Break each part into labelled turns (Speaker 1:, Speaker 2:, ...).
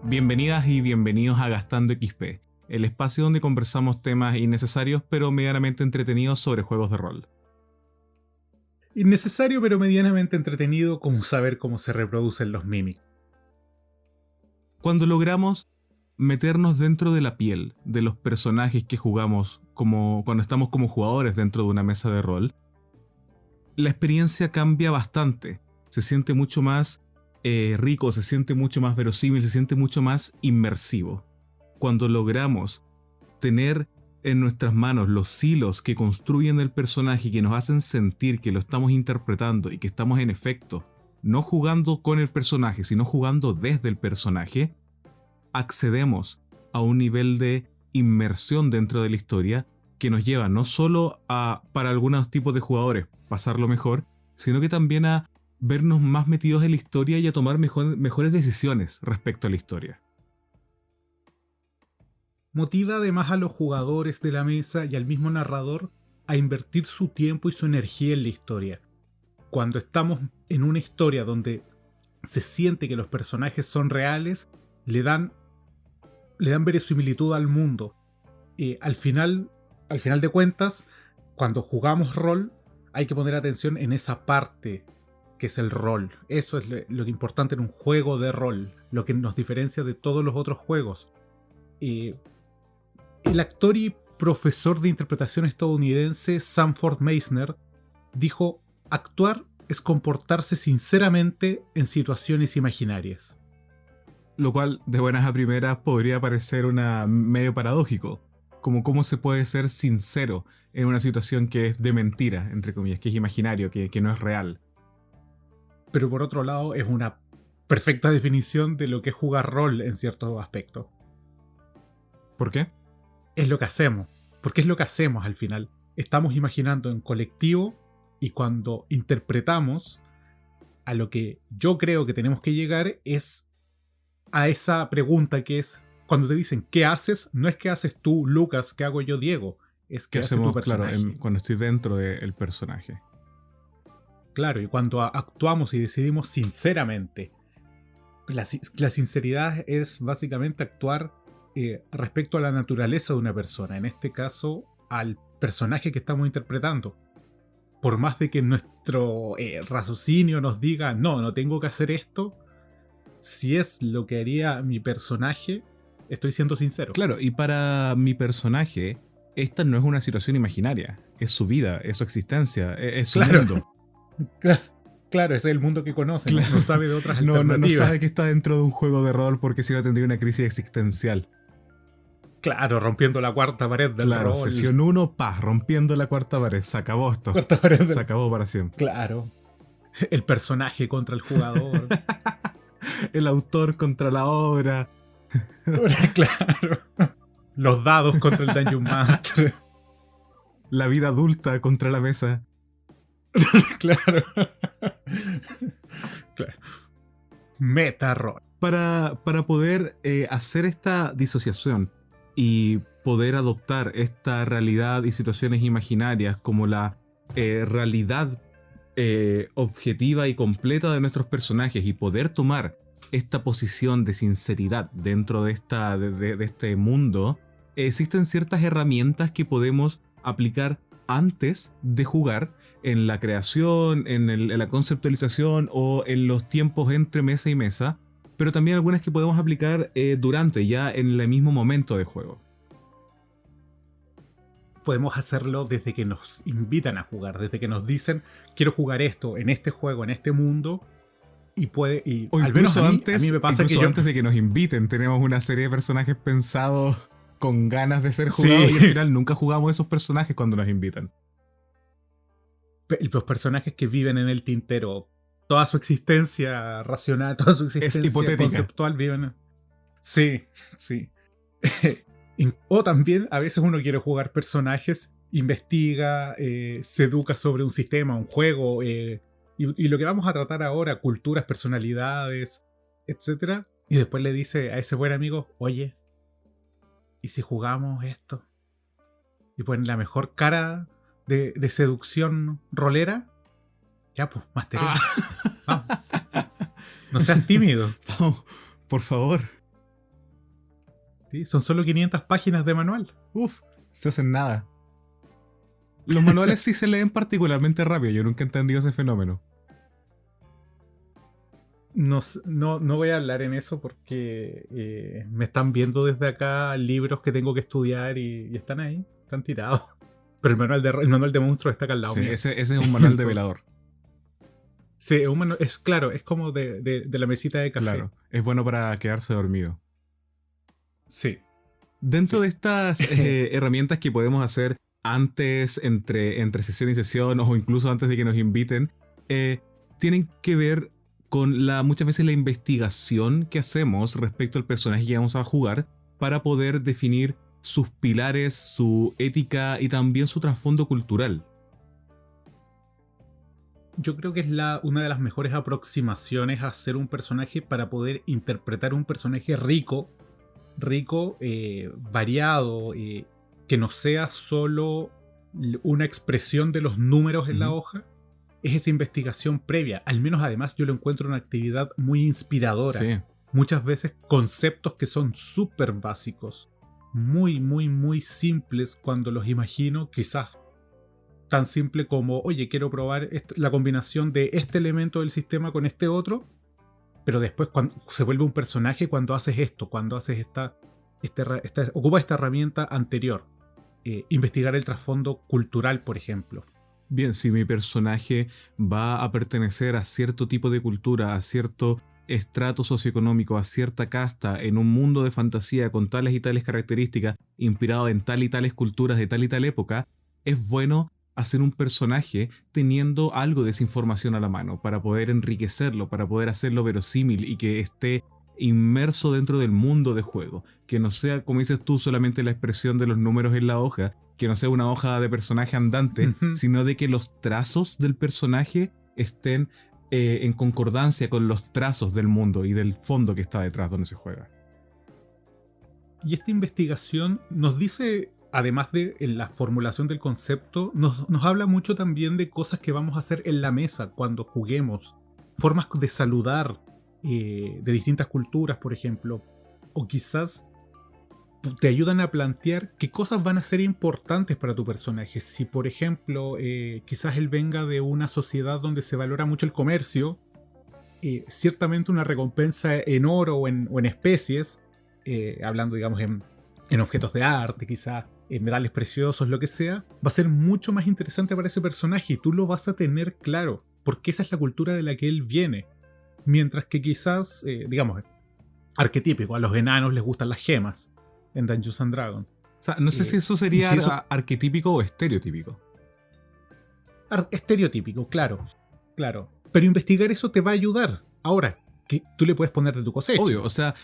Speaker 1: Bienvenidas y bienvenidos a Gastando XP, el espacio donde conversamos temas innecesarios pero medianamente entretenidos sobre juegos de rol.
Speaker 2: Innecesario pero medianamente entretenido como saber cómo se reproducen los mimics.
Speaker 1: Cuando logramos meternos dentro de la piel de los personajes que jugamos cuando estamos como jugadores dentro de una mesa de rol, la experiencia cambia bastante. Se siente mucho más rico, se siente mucho más verosímil, se siente mucho más inmersivo. Cuando logramos tener en nuestras manos los hilos que construyen el personaje y que nos hacen sentir que lo estamos interpretando y que estamos en efecto no jugando con el personaje, sino jugando desde el personaje, accedemos a un nivel de inmersión dentro de la historia que nos lleva no solo a, para algunos tipos de jugadores, pasarlo mejor, sino que también a vernos más metidos en la historia y a tomar mejores decisiones respecto a la historia.
Speaker 2: Motiva además a los jugadores de la mesa y al mismo narrador a invertir su tiempo y su energía en la historia. Cuando estamos en una historia donde se siente que los personajes son reales, le dan verosimilitud al mundo. Al final de cuentas, cuando jugamos rol, hay que poner atención en esa parte que es el rol. Eso es lo importante en un juego de rol, lo que nos diferencia de todos los otros juegos. El actor y profesor de interpretación estadounidense Sanford Meisner dijo: actuar es comportarse sinceramente en situaciones imaginarias.
Speaker 1: Lo cual, de buenas a primeras, podría parecer medio paradójico. Como cómo se puede ser sincero en una situación que es de mentira, entre comillas, que es imaginario, que no es real.
Speaker 2: Pero por otro lado, es una perfecta definición de lo que es jugar rol en ciertos aspectos.
Speaker 1: ¿Por qué?
Speaker 2: Es lo que hacemos. Porque es lo que hacemos al final. Estamos imaginando en colectivo y cuando interpretamos, a lo que yo creo que tenemos que llegar es a esa pregunta que es, cuando te dicen ¿qué haces? No es qué haces tú, Lucas, qué hago yo, Diego. Es qué hace tu personaje.
Speaker 1: Claro, cuando estoy dentro del personaje.
Speaker 2: Claro, y cuando actuamos y decidimos sinceramente. La sinceridad es básicamente actuar respecto a la naturaleza de una persona. En este caso, al personaje que estamos interpretando. Por más de que nuestro raciocinio nos diga, no tengo que hacer esto, si es lo que haría mi personaje, estoy siendo sincero.
Speaker 1: Claro, y para mi personaje, esta no es una situación imaginaria. Es su vida, es su existencia, es su mundo.
Speaker 2: Claro, ese es el mundo que conoce. Claro. No sabe de otras
Speaker 1: alternativas. No
Speaker 2: alternativas.
Speaker 1: sabe que está dentro de un juego de rol porque si no tendría una crisis existencial.
Speaker 2: Claro, rompiendo la cuarta pared del rol.
Speaker 1: Claro, sesión 1, rompiendo la cuarta pared. Se acabó esto.
Speaker 2: Cuarta pared
Speaker 1: Se acabó para siempre.
Speaker 2: Claro. El personaje contra el jugador.
Speaker 1: El autor contra la obra.
Speaker 2: Claro. Los dados contra el Dungeon Master.
Speaker 1: La vida adulta contra la mesa.
Speaker 2: Claro. Claro. Meta rol.
Speaker 1: Para poder hacer esta disociación y poder adoptar esta realidad y situaciones imaginarias como la realidad objetiva y completa de nuestros personajes y poder tomar esta posición de sinceridad dentro de este mundo, existen ciertas herramientas que podemos aplicar antes de jugar en la creación, en la conceptualización o en los tiempos entre mesa y mesa, pero también algunas que podemos aplicar durante, ya en el mismo momento de juego.
Speaker 2: Podemos hacerlo desde que nos invitan a jugar, desde que nos dicen quiero jugar esto en este juego, en este mundo,
Speaker 1: o al menos a mí me pasa que antes de que nos inviten tenemos una serie de personajes pensados con ganas de ser jugados, sí. Y al final nunca jugamos esos personajes cuando nos invitan.
Speaker 2: Los personajes que viven en el tintero, toda su existencia racional, toda su existencia
Speaker 1: es hipotética.
Speaker 2: Conceptual viven. Sí. O también a veces uno quiere jugar personajes, investiga, se educa sobre un sistema, un juego, y lo que vamos a tratar ahora, culturas, personalidades, etc. Y después le dice a ese buen amigo, oye, ¿y si jugamos esto? Y ponen la mejor cara de seducción rolera. Ya, pues, mastereo. Vamos. No seas tímido.
Speaker 1: Vamos, por favor.
Speaker 2: Sí, son solo 500 páginas de manual.
Speaker 1: Uf, se hacen nada. Los manuales sí se leen particularmente rápido. Yo nunca he entendido ese fenómeno.
Speaker 2: No voy a hablar en eso porque me están viendo desde acá libros que tengo que estudiar y están ahí, están tirados. Pero el manual de monstruos está acá al lado
Speaker 1: Sí,
Speaker 2: mío.
Speaker 1: ese es un manual de velador.
Speaker 2: Sí, es claro, es como de la mesita de café.
Speaker 1: Claro, es bueno para quedarse dormido.
Speaker 2: Sí.
Speaker 1: Dentro de estas herramientas que podemos hacer antes, entre sesión y sesión, o incluso antes de que nos inviten, tienen que ver con muchas veces la investigación que hacemos respecto al personaje que vamos a jugar para poder definir sus pilares, su ética y también su trasfondo cultural.
Speaker 2: Yo creo que es una de las mejores aproximaciones a hacer un personaje para poder interpretar un personaje rico, variado, que no sea solo una expresión de los números en la hoja. Es esa investigación previa. Al menos además yo lo encuentro una actividad muy inspiradora.
Speaker 1: Sí.
Speaker 2: Muchas veces conceptos que son súper básicos, muy, muy, muy simples cuando los imagino, quizás tan simple como, oye, quiero probar la combinación de este elemento del sistema con este otro, pero después cuando se vuelve un personaje cuando haces esto, cuando haces ocupa esta herramienta anterior. Investigar el trasfondo cultural, por ejemplo.
Speaker 1: Bien, si mi personaje va a pertenecer a cierto tipo de cultura, a cierto estrato socioeconómico, a cierta casta, en un mundo de fantasía con tales y tales características, inspirado en tal y tales culturas de tal y tal época, es bueno hacer un personaje teniendo algo de esa información a la mano para poder enriquecerlo, para poder hacerlo verosímil y que esté inmerso dentro del mundo de juego. Que no sea, como dices tú, solamente la expresión de los números en la hoja, que no sea una hoja de personaje andante, sino de que los trazos del personaje estén en concordancia con los trazos del mundo y del fondo que está detrás donde se juega.
Speaker 2: Y esta investigación nos dice, además de la formulación del concepto, nos habla mucho también de cosas que vamos a hacer en la mesa cuando juguemos. Formas de saludar de distintas culturas, por ejemplo. O quizás te ayudan a plantear qué cosas van a ser importantes para tu personaje. Si, por ejemplo, quizás él venga de una sociedad donde se valora mucho el comercio, ciertamente una recompensa en oro o en especies, hablando, digamos, en objetos de arte, quizás en metales preciosos, lo que sea, va a ser mucho más interesante para ese personaje y tú lo vas a tener claro, porque esa es la cultura de la que él viene. Mientras que quizás, digamos, arquetípico, a los enanos les gustan las gemas en Dungeons and Dragons.
Speaker 1: O sea, no sé si eso sería arquetípico o estereotípico.
Speaker 2: Estereotípico, claro. Pero investigar eso te va a ayudar. Ahora, que tú le puedes poner de tu cosecha.
Speaker 1: Obvio, o sea,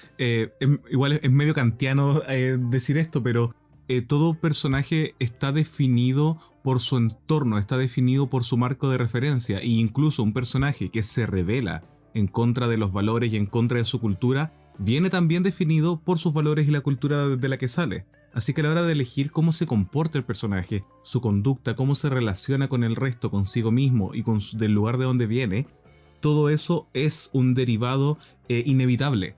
Speaker 1: igual es medio kantiano decir esto, pero todo personaje está definido por su entorno, está definido por su marco de referencia, e incluso un personaje que se revela en contra de los valores y en contra de su cultura, viene también definido por sus valores y la cultura de la que sale. Así que a la hora de elegir cómo se comporta el personaje, su conducta, cómo se relaciona con el resto, consigo mismo y del lugar de donde viene, todo eso es un derivado inevitable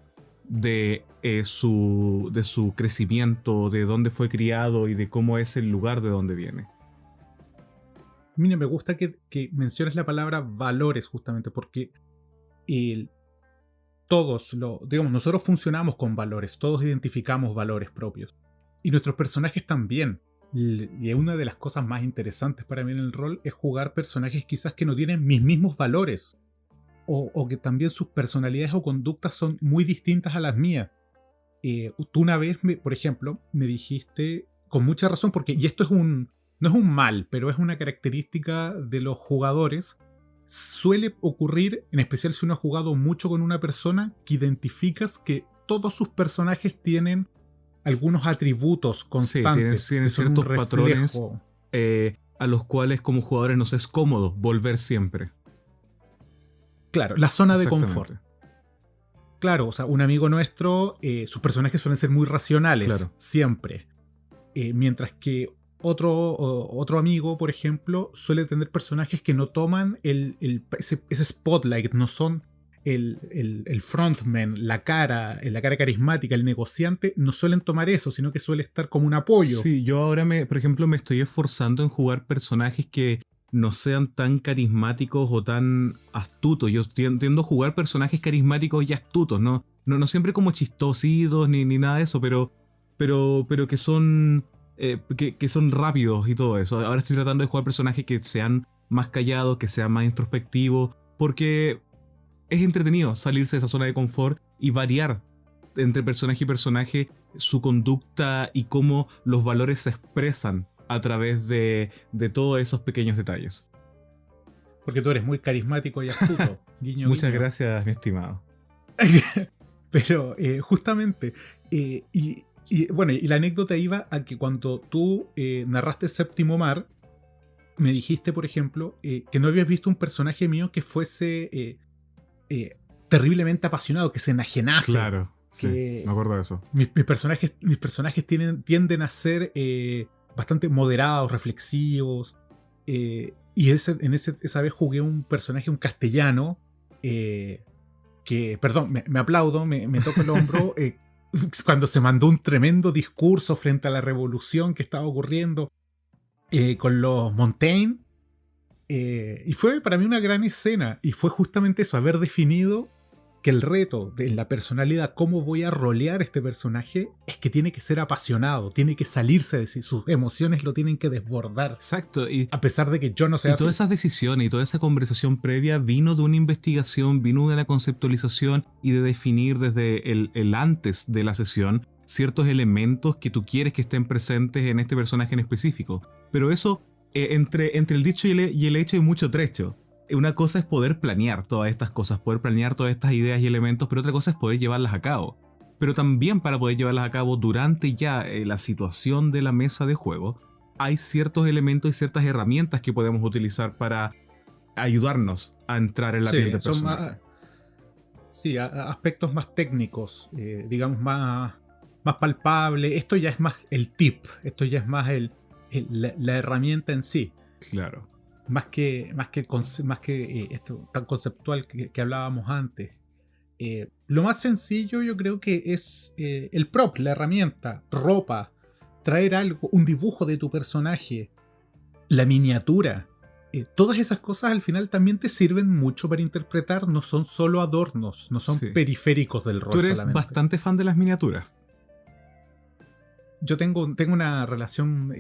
Speaker 1: de su crecimiento, de dónde fue criado y de cómo es el lugar de donde viene.
Speaker 2: Mira, me gusta que menciones la palabra valores justamente porque nosotros funcionamos con valores, todos identificamos valores propios. Y nuestros personajes también. Y una de las cosas más interesantes para mí en el rol es jugar personajes quizás que no tienen mis mismos valores. O que también sus personalidades o conductas son muy distintas a las mías. Tú una vez, por ejemplo, me dijiste con mucha razón, y esto no es un mal, pero es una característica de los jugadores. Suele ocurrir, en especial si uno ha jugado mucho con una persona, que identificas que todos sus personajes tienen algunos atributos constantes.
Speaker 1: Sí, tienen ciertos patrones a los cuales como jugadores nos es cómodo volver siempre.
Speaker 2: Claro, la zona de confort. Claro, o sea, un amigo nuestro, sus personajes suelen ser muy racionales, claro, siempre. Mientras que otro amigo, por ejemplo, suele tener personajes que no toman ese spotlight, no son el frontman, la cara carismática, el negociante, no suelen tomar eso, sino que suele estar como un apoyo.
Speaker 1: Sí, yo ahora, por ejemplo, me estoy esforzando en jugar personajes que no sean tan carismáticos o tan astutos. Yo tiendo a jugar personajes carismáticos y astutos, ¿no? No siempre como chistositos ni nada de eso, pero que son que son rápidos y todo eso. Ahora estoy tratando de jugar personajes que sean más callados, que sean más introspectivos, porque es entretenido salirse de esa zona de confort y variar entre personaje y personaje su conducta y cómo los valores se expresan a través de todos esos pequeños detalles.
Speaker 2: Porque tú eres muy carismático y astuto. Guiño,
Speaker 1: Muchas
Speaker 2: guiño.
Speaker 1: gracias, mi estimado.
Speaker 2: Pero justamente, bueno, y la anécdota iba a que cuando tú narraste Séptimo Mar, me dijiste, por ejemplo, que no habías visto un personaje mío que fuese terriblemente apasionado, que se enajenase.
Speaker 1: Claro, sí, me acuerdo de eso.
Speaker 2: Mis personajes tienden a ser bastante moderados, reflexivos. Y esa vez jugué un personaje, un castellano, que, perdón, me aplaudo, me toco el hombro, cuando se mandó un tremendo discurso frente a la revolución que estaba ocurriendo con los Montaigne. Y fue para mí una gran escena. Y fue justamente eso, haber definido que el reto de la personalidad, cómo voy a rolear este personaje, es que tiene que ser apasionado, tiene que salirse de sí, sus emociones lo tienen que desbordar.
Speaker 1: Exacto.
Speaker 2: A pesar de que yo no sea
Speaker 1: y
Speaker 2: así.
Speaker 1: todas esas decisiones y toda esa conversación previa vino de una investigación, vino de la conceptualización y de definir desde el antes de la sesión ciertos elementos que tú quieres que estén presentes en este personaje en específico. Pero eso, entre el dicho y el hecho hay mucho trecho. Una cosa es poder planear todas estas cosas, poder planear todas estas ideas y elementos, pero otra cosa es poder llevarlas a cabo. Pero también para poder llevarlas a cabo durante ya la situación de la mesa de juego, hay ciertos elementos y ciertas herramientas que podemos utilizar para ayudarnos a entrar en la piel del personaje.
Speaker 2: Aspectos más técnicos, digamos más palpables. Esto ya es más el tip, esto ya es más la herramienta en sí.
Speaker 1: Claro.
Speaker 2: Más que esto tan conceptual que hablábamos antes. Lo más sencillo yo creo que es el prop, la herramienta, ropa, traer algo, un dibujo de tu personaje, la miniatura. Todas esas cosas al final también te sirven mucho para interpretar, no son solo adornos, no son periféricos del rol.
Speaker 1: Tú eres
Speaker 2: solamente.
Speaker 1: Bastante fan de las miniaturas.
Speaker 2: Yo tengo una relación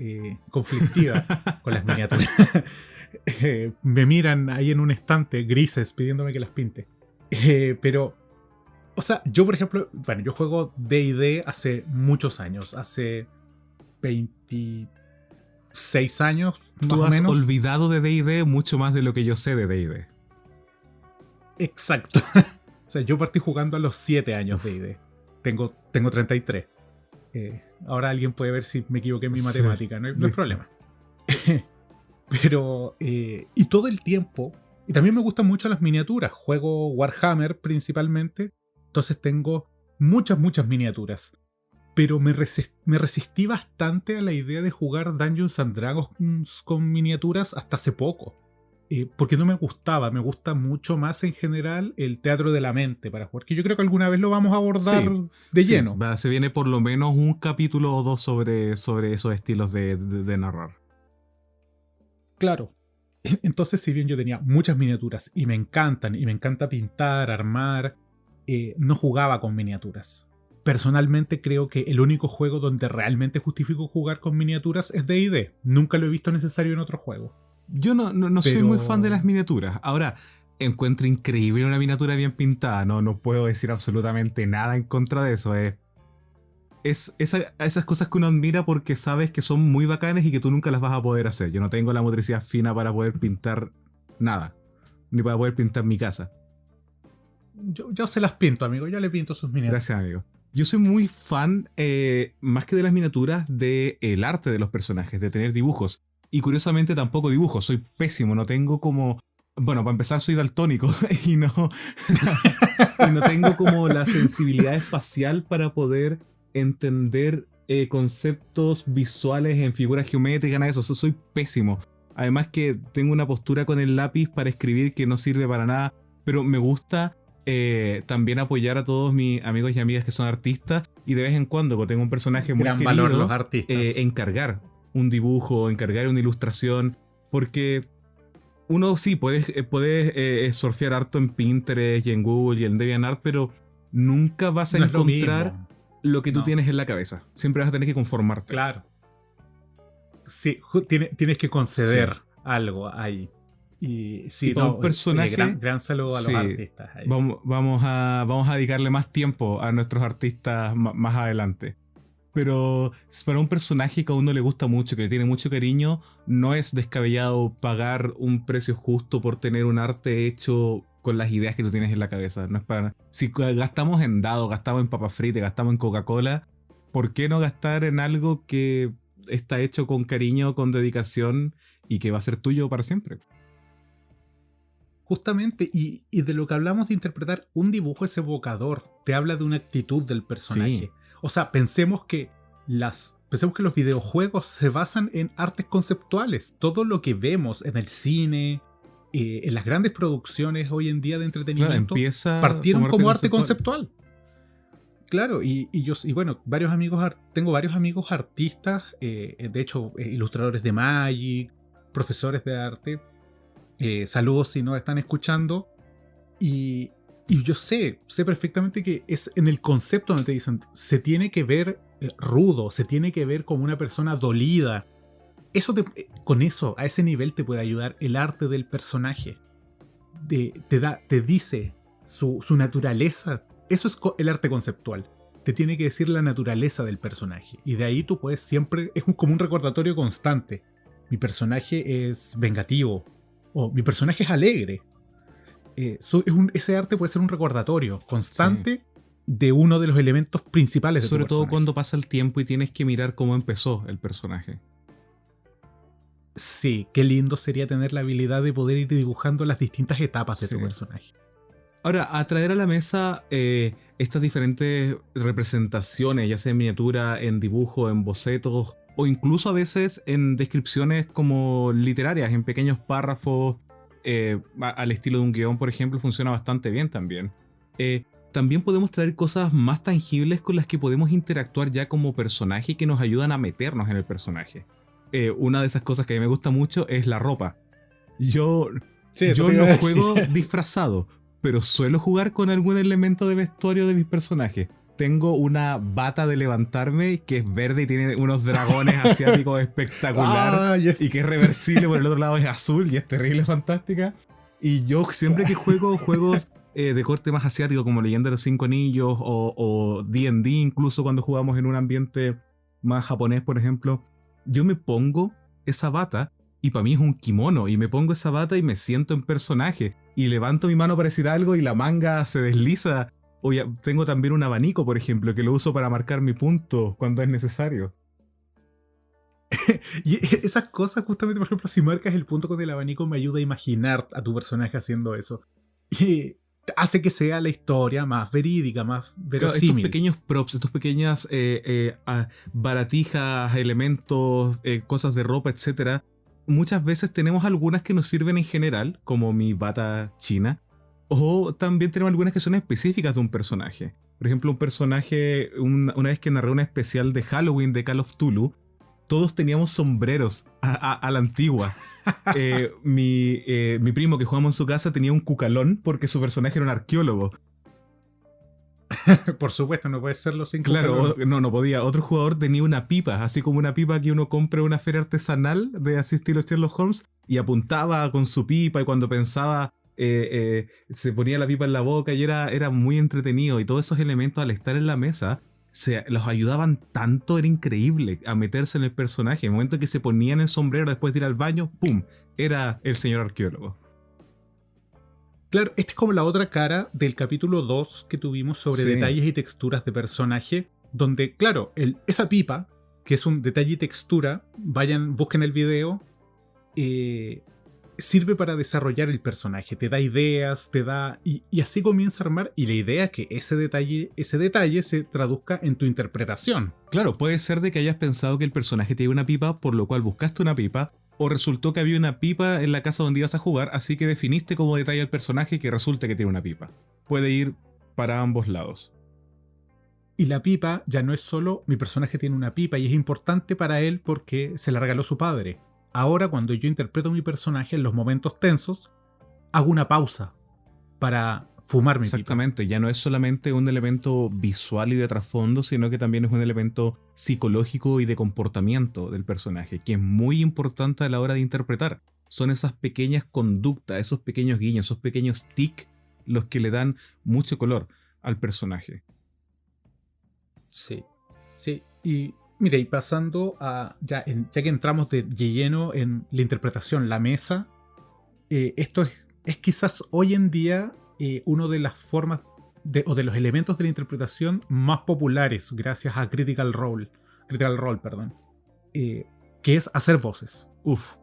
Speaker 2: conflictiva con las miniaturas. Me miran ahí en un estante grises pidiéndome que las pinte. Pero, o sea, yo por ejemplo, bueno, yo juego D&D hace muchos años, hace 26 años más
Speaker 1: Tú
Speaker 2: o
Speaker 1: has
Speaker 2: menos.
Speaker 1: olvidado de D&D mucho más de lo que yo sé de D&D.
Speaker 2: Exacto. O sea, yo partí jugando a los 7 años de D&D. Tengo 33. Ahora alguien puede ver si me equivoqué en mi matemática, no hay problema. Pero, y todo el tiempo, y también me gustan mucho las miniaturas, juego Warhammer principalmente, entonces tengo muchas miniaturas, pero me resistí bastante a la idea de jugar Dungeons and Dragons con miniaturas hasta hace poco, porque no me gustaba, me gusta mucho más en general el teatro de la mente para jugar, que yo creo que alguna vez lo vamos a abordar de lleno.
Speaker 1: Se viene por lo menos un capítulo o dos sobre esos estilos de narrar.
Speaker 2: Claro. Entonces, si bien yo tenía muchas miniaturas y me encantan, y me encanta pintar, armar, no jugaba con miniaturas. Personalmente creo que el único juego donde realmente justifico jugar con miniaturas es D&D. Nunca lo he visto necesario en otro juego.
Speaker 1: Yo no soy muy fan de las miniaturas. Ahora, encuentro increíble una miniatura bien pintada. No puedo decir absolutamente nada en contra de eso. Es esas cosas que uno admira porque sabes que son muy bacanas y que tú nunca las vas a poder hacer. Yo no tengo la motricidad fina para poder pintar nada, ni para poder pintar mi casa.
Speaker 2: Yo se las pinto, amigo. Yo le pinto sus miniaturas.
Speaker 1: Gracias, amigo. Yo soy muy fan, más que de las miniaturas, del arte de los personajes, de tener dibujos. Y curiosamente tampoco dibujo, soy pésimo, no tengo como... Bueno, para empezar soy daltónico y no tengo como la sensibilidad espacial para poder entender conceptos visuales en figuras geométricas, nada de eso. Soy pésimo. Además que tengo una postura con el lápiz para escribir que no sirve para nada, pero me gusta también apoyar a todos mis amigos y amigas que son artistas y de vez en cuando, cuando tengo un personaje muy
Speaker 2: Gran
Speaker 1: querido,
Speaker 2: valor los artistas.
Speaker 1: encargar un dibujo, encargar una ilustración, porque uno sí puede surfear harto en Pinterest y en Google y en DeviantArt, pero nunca vas a
Speaker 2: No es lo
Speaker 1: encontrar
Speaker 2: mismo.
Speaker 1: lo que tú
Speaker 2: No.
Speaker 1: tienes en la cabeza. Siempre vas a tener que conformarte.
Speaker 2: Claro. Sí, tienes que conceder algo ahí. Y sí,
Speaker 1: Y para
Speaker 2: no,
Speaker 1: un personaje,
Speaker 2: gran saludo a los
Speaker 1: sí,
Speaker 2: artistas ahí.
Speaker 1: vamos a dedicarle más tiempo a nuestros artistas más adelante. Pero para un personaje que a uno le gusta mucho, que le tiene mucho cariño, no es descabellado pagar un precio justo por tener un arte hecho con las ideas que tú tienes en la cabeza. No es para... Si gastamos en dados, gastamos en papas fritas, gastamos en Coca-Cola, ¿por qué no gastar en algo que está hecho con cariño, con dedicación y que va a ser tuyo para siempre?
Speaker 2: Justamente, y de lo que hablamos de interpretar, un dibujo es evocador, te habla de una actitud del personaje.
Speaker 1: Sí.
Speaker 2: O sea, pensemos que los videojuegos se basan en artes conceptuales. Todo lo que vemos en el cine, en las grandes producciones hoy en día de entretenimiento,
Speaker 1: Empieza
Speaker 2: partieron como arte conceptual. Claro, bueno, tengo varios amigos artistas, de hecho, ilustradores de Magic, profesores de arte. Saludos si no están escuchando. Y yo sé perfectamente que es en el concepto donde te dicen, se tiene que ver rudo, se tiene que ver como una persona dolida. Con eso, a ese nivel te puede ayudar el arte del personaje. Te dice su naturaleza. Eso es el arte conceptual. Te tiene que decir la naturaleza del personaje. Y de ahí tú puedes siempre, como un recordatorio constante. Mi personaje es vengativo. O mi personaje es alegre. Ese arte puede ser un recordatorio constante de uno de los elementos principales de tu
Speaker 1: personaje. Sobre todo cuando pasa el tiempo y tienes que mirar cómo empezó el personaje.
Speaker 2: Sí, qué lindo sería tener la habilidad de poder ir dibujando las distintas etapas de tu personaje.
Speaker 1: Ahora, a traer a la mesa estas diferentes representaciones, ya sea en miniatura, en dibujo, en bocetos, o incluso a veces en descripciones como literarias, en pequeños párrafos, al estilo de un guión, por ejemplo, funciona bastante bien también. También podemos traer cosas más tangibles con las que podemos interactuar ya como personaje y que nos ayudan a meternos en el personaje. Una de esas cosas que a mí me gusta mucho es la ropa. Yo no juego disfrazado, pero suelo jugar con algún elemento de vestuario de mis personajes. Tengo una bata de levantarme que es verde y tiene unos dragones asiáticos espectacular y que es reversible, por el otro lado es azul y es terrible, fantástica. Y yo siempre que juego juegos de corte más asiático como Leyenda de los Cinco Anillos o D&D, incluso cuando jugamos en un ambiente más japonés, por ejemplo, yo me pongo esa bata y para mí es un kimono, y me pongo esa bata y me siento en personaje y levanto mi mano para decir algo y la manga se desliza. O ya, tengo también un abanico, por ejemplo, que lo uso para marcar mi punto cuando es necesario.
Speaker 2: Y esas cosas, justamente, por ejemplo, si marcas el punto con el abanico, me ayuda a imaginar a tu personaje haciendo eso. Y hace que sea la historia más verídica, más verosímil.
Speaker 1: Estos pequeños props, estos pequeñas baratijas, elementos, cosas de ropa, etc. Muchas veces tenemos algunas que nos sirven en general, como mi bata china. O también tenemos algunas que son específicas de un personaje. Por ejemplo, un personaje, una vez que narré una especial de Halloween de Call of Cthulhu, todos teníamos sombreros a la antigua. Mi primo que jugamos en su casa tenía un cucalón porque su personaje era un arqueólogo.
Speaker 2: Por supuesto, no puede serlo sin
Speaker 1: Claro, no podía. Otro jugador tenía una pipa, así como una pipa que uno compra en una feria artesanal de así estilo Sherlock Holmes, y apuntaba con su pipa y cuando pensaba... se ponía la pipa en la boca y era muy entretenido, y todos esos elementos al estar en la mesa los ayudaban tanto, era increíble a meterse en el personaje. En el momento que se ponían el sombrero después de ir al baño, ¡pum!, era el señor arqueólogo.
Speaker 2: Claro, esta es como la otra cara del capítulo 2 que tuvimos sobre detalles y texturas de personaje, donde, claro, esa pipa, que es un detalle y textura, busquen el video, sirve para desarrollar el personaje, te da ideas, y así comienza a armar, y la idea es que ese detalle se traduzca en tu interpretación.
Speaker 1: Claro, puede ser de que hayas pensado que el personaje tiene una pipa, por lo cual buscaste una pipa, o resultó que había una pipa en la casa donde ibas a jugar, así que definiste como detalle al personaje que resulta que tiene una pipa. Puede ir para ambos lados.
Speaker 2: Y la pipa ya no es solo mi personaje tiene una pipa y es importante para él porque se la regaló su padre. Ahora cuando yo interpreto a mi personaje en los momentos tensos, hago una pausa para fumar mi pipa.
Speaker 1: Exactamente, ya no es solamente un elemento visual y de trasfondo, sino que también es un elemento psicológico y de comportamiento del personaje, que es muy importante a la hora de interpretar. Son esas pequeñas conductas, esos pequeños guiños, esos pequeños tics los que le dan mucho color al personaje.
Speaker 2: Sí, sí. Y mira, y pasando a ya que entramos de lleno en la interpretación, la mesa, esto es quizás hoy en día una de las formas o de los elementos de la interpretación más populares gracias a Critical Role, perdón, que es hacer voces.
Speaker 1: Uf,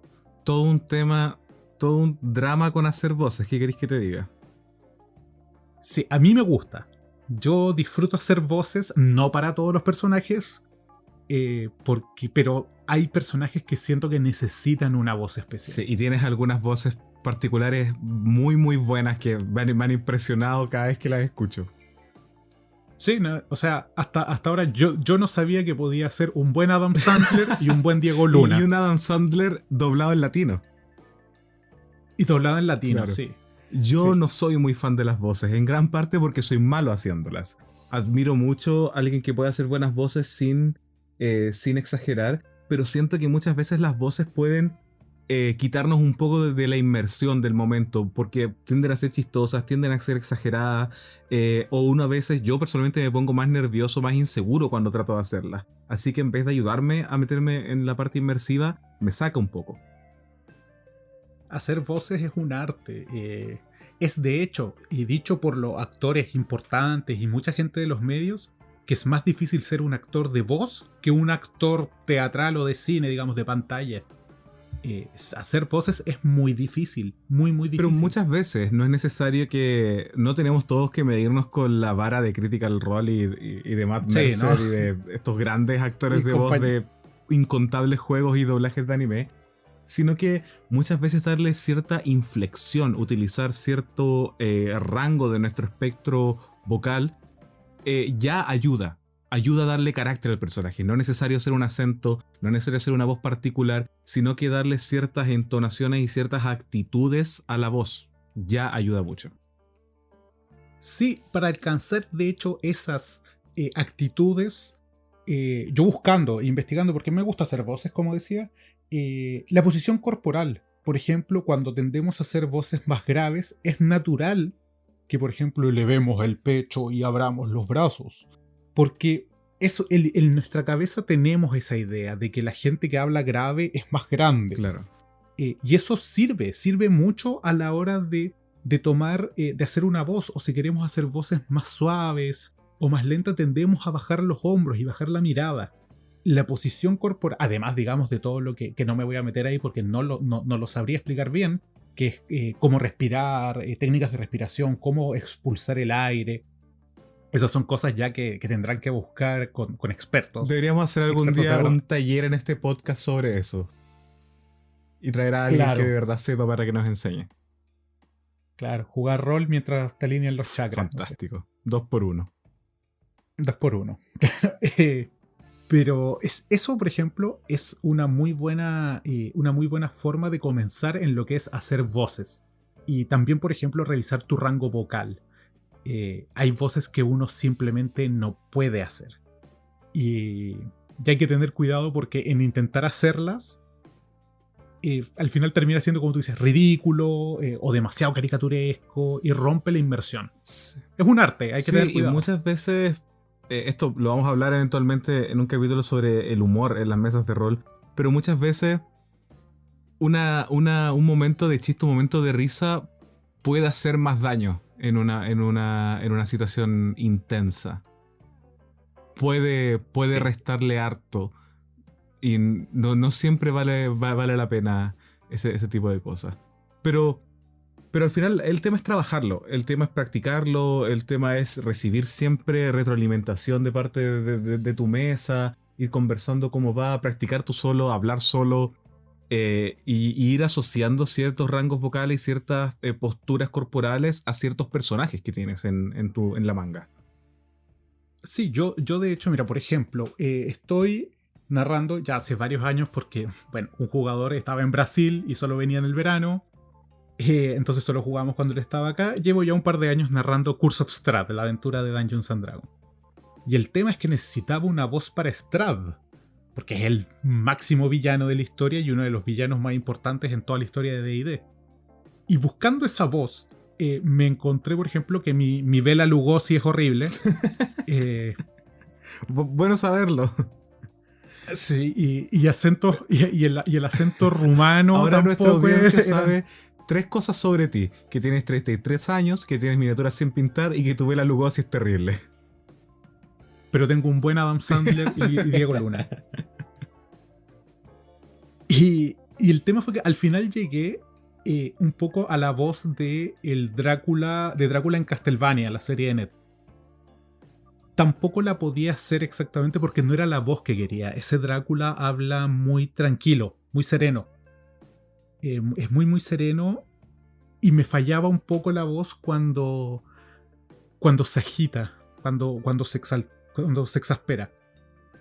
Speaker 1: todo un tema, todo un drama con hacer voces. ¿Qué queréis que te diga?
Speaker 2: Sí, a mí me gusta. Yo disfruto hacer voces, no para todos los personajes, pero hay personajes que siento que necesitan una voz especial.
Speaker 1: Sí, y tienes algunas voces particulares muy muy buenas que me han impresionado cada vez que las escucho.
Speaker 2: Sí, no, o sea, hasta ahora yo no sabía que podía ser un buen Adam Sandler y un buen Diego Luna.
Speaker 1: Y un Adam Sandler doblado en latino.
Speaker 2: Y doblado en latino,
Speaker 1: Claro.
Speaker 2: sí.
Speaker 1: Yo
Speaker 2: Sí.
Speaker 1: no soy muy fan de las voces, en gran parte porque soy malo haciéndolas. Admiro mucho a alguien que pueda hacer buenas voces sin exagerar, pero siento que muchas veces las voces pueden quitarnos un poco de la inmersión del momento, porque tienden a ser chistosas, tienden a ser exageradas, o uno a veces, yo personalmente me pongo más nervioso, más inseguro cuando trato de hacerlas. Así que en vez de ayudarme a meterme en la parte inmersiva, me saca un poco.
Speaker 2: Hacer voces es un arte. Es de hecho, y dicho por los actores importantes y mucha gente de los medios, que es más difícil ser un actor de voz que un actor teatral o de cine, digamos, de pantalla. Hacer voces es muy difícil, muy difícil.
Speaker 1: Pero muchas veces no es necesario que... No tenemos todos que medirnos con la vara de Critical Role y de Matt Mercer, sí, ¿no? Y de estos grandes actores de voz de incontables juegos y doblajes de anime, sino que muchas veces darle cierta inflexión, utilizar cierto rango de nuestro espectro vocal, ya ayuda a darle carácter al personaje. No es necesario hacer un acento, no es necesario hacer una voz particular, sino que darle ciertas entonaciones y ciertas actitudes a la voz. Ya ayuda mucho.
Speaker 2: Sí, para alcanzar de hecho esas actitudes, yo buscando, investigando, porque me gusta hacer voces, como decía, la posición corporal. Por ejemplo, cuando tendemos a hacer voces más graves, es natural que, por ejemplo, elevemos el pecho y abramos los brazos. Porque eso, en nuestra cabeza tenemos esa idea de que la gente que habla grave es más grande.
Speaker 1: Claro.
Speaker 2: Y eso sirve mucho a la hora de tomar, de hacer una voz. O si queremos hacer voces más suaves o más lentas, tendemos a bajar los hombros y bajar la mirada. La posición corporal, además, digamos, de todo lo que no me voy a meter ahí porque no lo sabría explicar bien, que es cómo respirar, técnicas de respiración, cómo expulsar el aire. Esas son cosas ya que tendrán que buscar con expertos.
Speaker 1: Deberíamos hacer algún día un taller en este podcast sobre eso. Y traer a alguien que de verdad sepa para que nos enseñe.
Speaker 2: Claro, jugar rol mientras te alinean los chakras.
Speaker 1: Fantástico. No sé. 2x1.
Speaker 2: 2x1. Pero eso, por ejemplo, es una muy buena forma de comenzar en lo que es hacer voces. Y también, por ejemplo, revisar tu rango vocal. Hay voces que uno simplemente no puede hacer. Y hay que tener cuidado porque en intentar hacerlas, al final termina siendo, como tú dices, ridículo o demasiado caricaturesco y rompe la inmersión. Sí. Es un arte, hay que tener cuidado.
Speaker 1: Y muchas veces... esto lo vamos a hablar eventualmente en un capítulo sobre el humor en las mesas de rol, pero muchas veces un momento de chiste, un momento de risa puede hacer más daño en una situación intensa. Puede sí. Restarle harto y no siempre vale la pena ese tipo de cosas. Pero al final el tema es trabajarlo, el tema es practicarlo, el tema es recibir siempre retroalimentación de parte de tu mesa, ir conversando cómo va, practicar tú solo, hablar solo. y ir asociando ciertos rangos vocales y ciertas posturas corporales a ciertos personajes que tienes en la manga.
Speaker 2: Sí, yo de hecho, mira, por ejemplo, estoy narrando ya hace varios años porque, bueno, un jugador estaba en Brasil y solo venía en el verano, entonces solo jugamos cuando él estaba acá. Llevo ya un par de años narrando Curse of Strahd, la aventura de Dungeons and Dragons. Y el tema es que necesitaba una voz para Strahd, porque es el máximo villano de la historia y uno de los villanos más importantes en toda la historia de D&D. Y buscando esa voz, me encontré, por ejemplo, que mi Bela Lugosi es horrible.
Speaker 1: Bueno saberlo.
Speaker 2: Sí, y acentos y el acento rumano.
Speaker 1: Ahora nuestra
Speaker 2: tampoco
Speaker 1: audiencia
Speaker 2: era-
Speaker 1: sabe 3 cosas sobre ti: que tienes 33 años, que tienes miniaturas sin pintar y que tu Bela Lugosi es terrible.
Speaker 2: Pero tengo un buen Adam Sandler y Diego Luna. Y el tema fue que al final llegué un poco a la voz de Drácula en Castlevania, la serie de Net. Tampoco la podía hacer exactamente porque no era la voz que quería. Ese Drácula habla muy tranquilo, muy sereno. Es muy sereno y me fallaba un poco la voz cuando se agita, cuando se exaspera.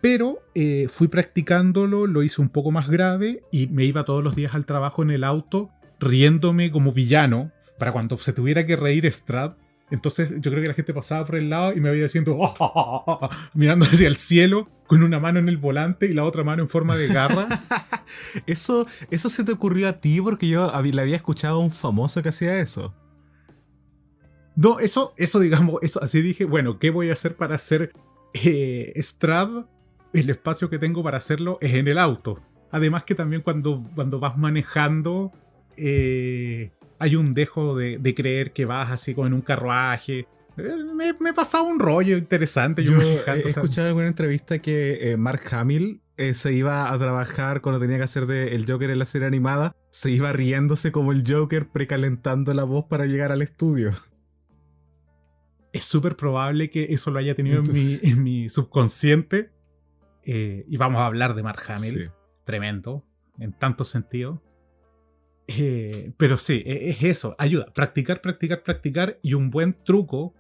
Speaker 2: Pero fui practicándolo, lo hice un poco más grave y me iba todos los días al trabajo en el auto riéndome como villano para cuando se tuviera que reír Strahd. Entonces yo creo que la gente pasaba por el lado y me veía haciendo mirando hacia el cielo con una mano en el volante y la otra mano en forma de garra.
Speaker 1: Eso se te ocurrió a ti porque yo le había escuchado a un famoso que hacía eso.
Speaker 2: No, eso digamos, eso así dije, bueno, ¿qué voy a hacer para hacer Strahd? El espacio que tengo para hacerlo es en el auto. Además que también cuando vas manejando hay un dejo de creer que vas así como en un carruaje. Me pasaba un rollo interesante.
Speaker 1: Yo
Speaker 2: manejando,
Speaker 1: he escuchado en alguna entrevista que Mark Hamill se iba a trabajar cuando tenía que hacer de el Joker en la serie animada. Se iba riéndose como el Joker, precalentando la voz para llegar al estudio.
Speaker 2: Es súper probable que eso lo haya tenido en mi subconsciente. Y vamos a hablar de Mark Hamill.
Speaker 1: Sí.
Speaker 2: Tremendo, en tantos sentidos. Pero sí, es eso. Ayuda. Practicar. Y un buen truco,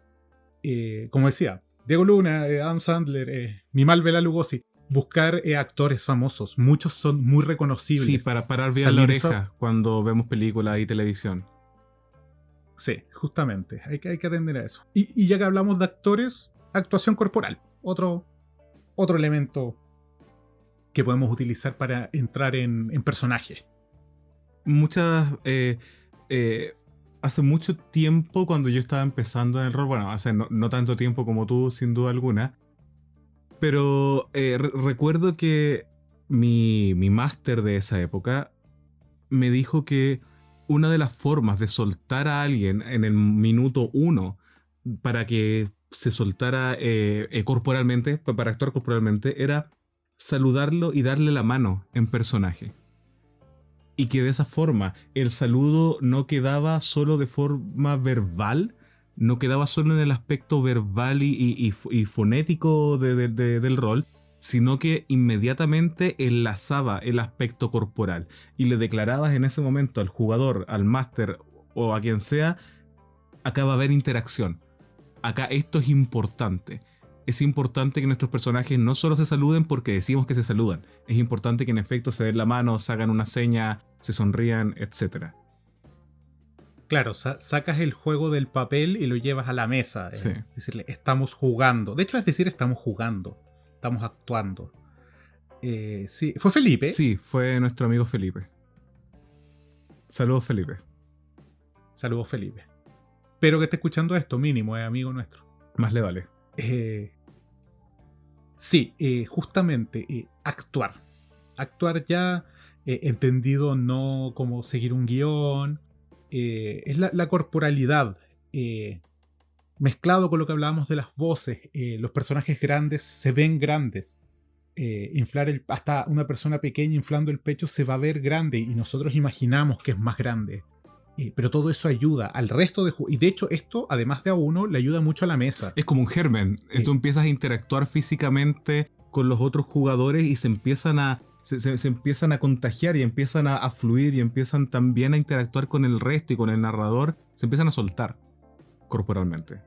Speaker 2: como decía, Diego Luna, Adam Sandler, mi mal Bela Lugosi. Buscar actores famosos. Muchos son muy reconocibles.
Speaker 1: Sí, para parar bien
Speaker 2: También
Speaker 1: la oreja cuando vemos películas y televisión.
Speaker 2: Sí, justamente. Hay que atender a eso. Y ya que hablamos de actores, actuación corporal. Otro elemento que podemos utilizar para entrar en personaje.
Speaker 1: Hace mucho tiempo, cuando yo estaba empezando en el rol, bueno, hace no tanto tiempo como tú, sin duda alguna, pero recuerdo que mi máster de esa época me dijo que una de las formas de soltar a alguien en el minuto 1 para que se soltara corporalmente, para actuar corporalmente, era saludarlo y darle la mano en personaje. Y que de esa forma el saludo no quedaba solo de forma verbal, no quedaba solo en el aspecto verbal y fonético del rol, sino que inmediatamente enlazaba el aspecto corporal y le declarabas en ese momento al jugador, al máster o a quien sea: acá va a haber interacción, acá esto es importante. Es importante que nuestros personajes no solo se saluden porque decimos que se saludan, es importante que en efecto se den la mano, se hagan una seña, se sonrían, etc.
Speaker 2: Claro, sacas el juego del papel y lo llevas a la mesa.
Speaker 1: Sí.
Speaker 2: Decirle, estamos jugando. De hecho, es decir, estamos jugando. Estamos actuando. Sí, ¿fue Felipe?
Speaker 1: Sí, fue nuestro amigo Felipe. Saludos, Felipe.
Speaker 2: Saludos, Felipe. Espero que esté escuchando esto, mínimo, es amigo nuestro.
Speaker 1: Más le vale.
Speaker 2: Sí, justamente, actuar. Actuar ya entendido no como seguir un guión. Es la corporalidad. Mezclado con lo que hablábamos de las voces. Los personajes grandes se ven grandes. Hasta una persona pequeña inflando el pecho se va a ver grande y nosotros imaginamos que es más grande. Pero todo eso ayuda al resto de jugadores. Y de hecho esto, además de a uno, le ayuda mucho a la mesa.
Speaker 1: Es como un germen. Tú empiezas a interactuar físicamente con los otros jugadores y se se empiezan a contagiar y empiezan a fluir y empiezan también a interactuar con el resto y con el narrador, se empiezan a soltar corporalmente.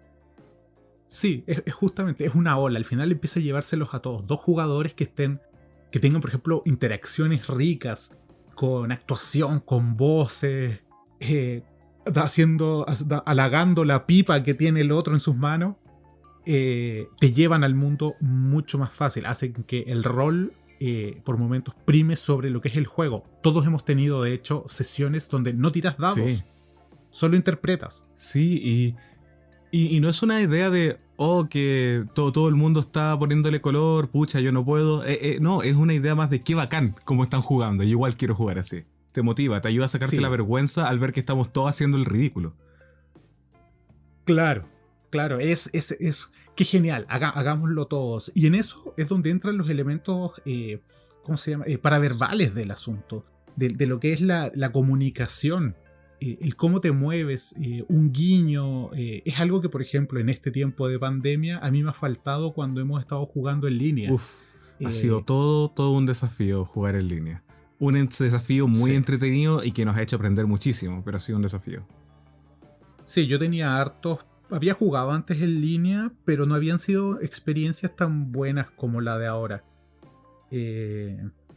Speaker 2: Sí, es justamente, es una ola. Al final empieza a llevárselos a todos. Dos jugadores que tengan, por ejemplo, interacciones ricas, con actuación, con voces, halagando la pipa que tiene el otro en sus manos, te llevan al mundo mucho más fácil. Hacen que el rol, por momentos, prime sobre lo que es el juego. Todos hemos tenido, de hecho, sesiones donde no tiras dados,
Speaker 1: Sí.
Speaker 2: solo interpretas.
Speaker 1: Sí, y no es una idea de, que todo el mundo está poniéndole color, pucha, yo no puedo. No, es una idea más de qué bacán cómo están jugando. Yo igual quiero jugar así. Te motiva, te ayuda a sacarte
Speaker 2: Sí.
Speaker 1: la vergüenza al ver que estamos todos haciendo el ridículo.
Speaker 2: Claro, qué genial, hagámoslo todos. Y en eso es donde entran los elementos, ¿cómo se llama? Paraverbales del asunto, de lo que es la comunicación, el cómo te mueves, un guiño. Es algo que, por ejemplo, en este tiempo de pandemia, a mí me ha faltado cuando hemos estado jugando en línea.
Speaker 1: Uf, ha sido todo un desafío jugar en línea. Un desafío muy
Speaker 2: Sí.
Speaker 1: entretenido y que nos ha hecho aprender muchísimo, pero ha sido un desafío.
Speaker 2: Sí, yo tenía había jugado antes en línea, pero no habían sido experiencias tan buenas como la de ahora.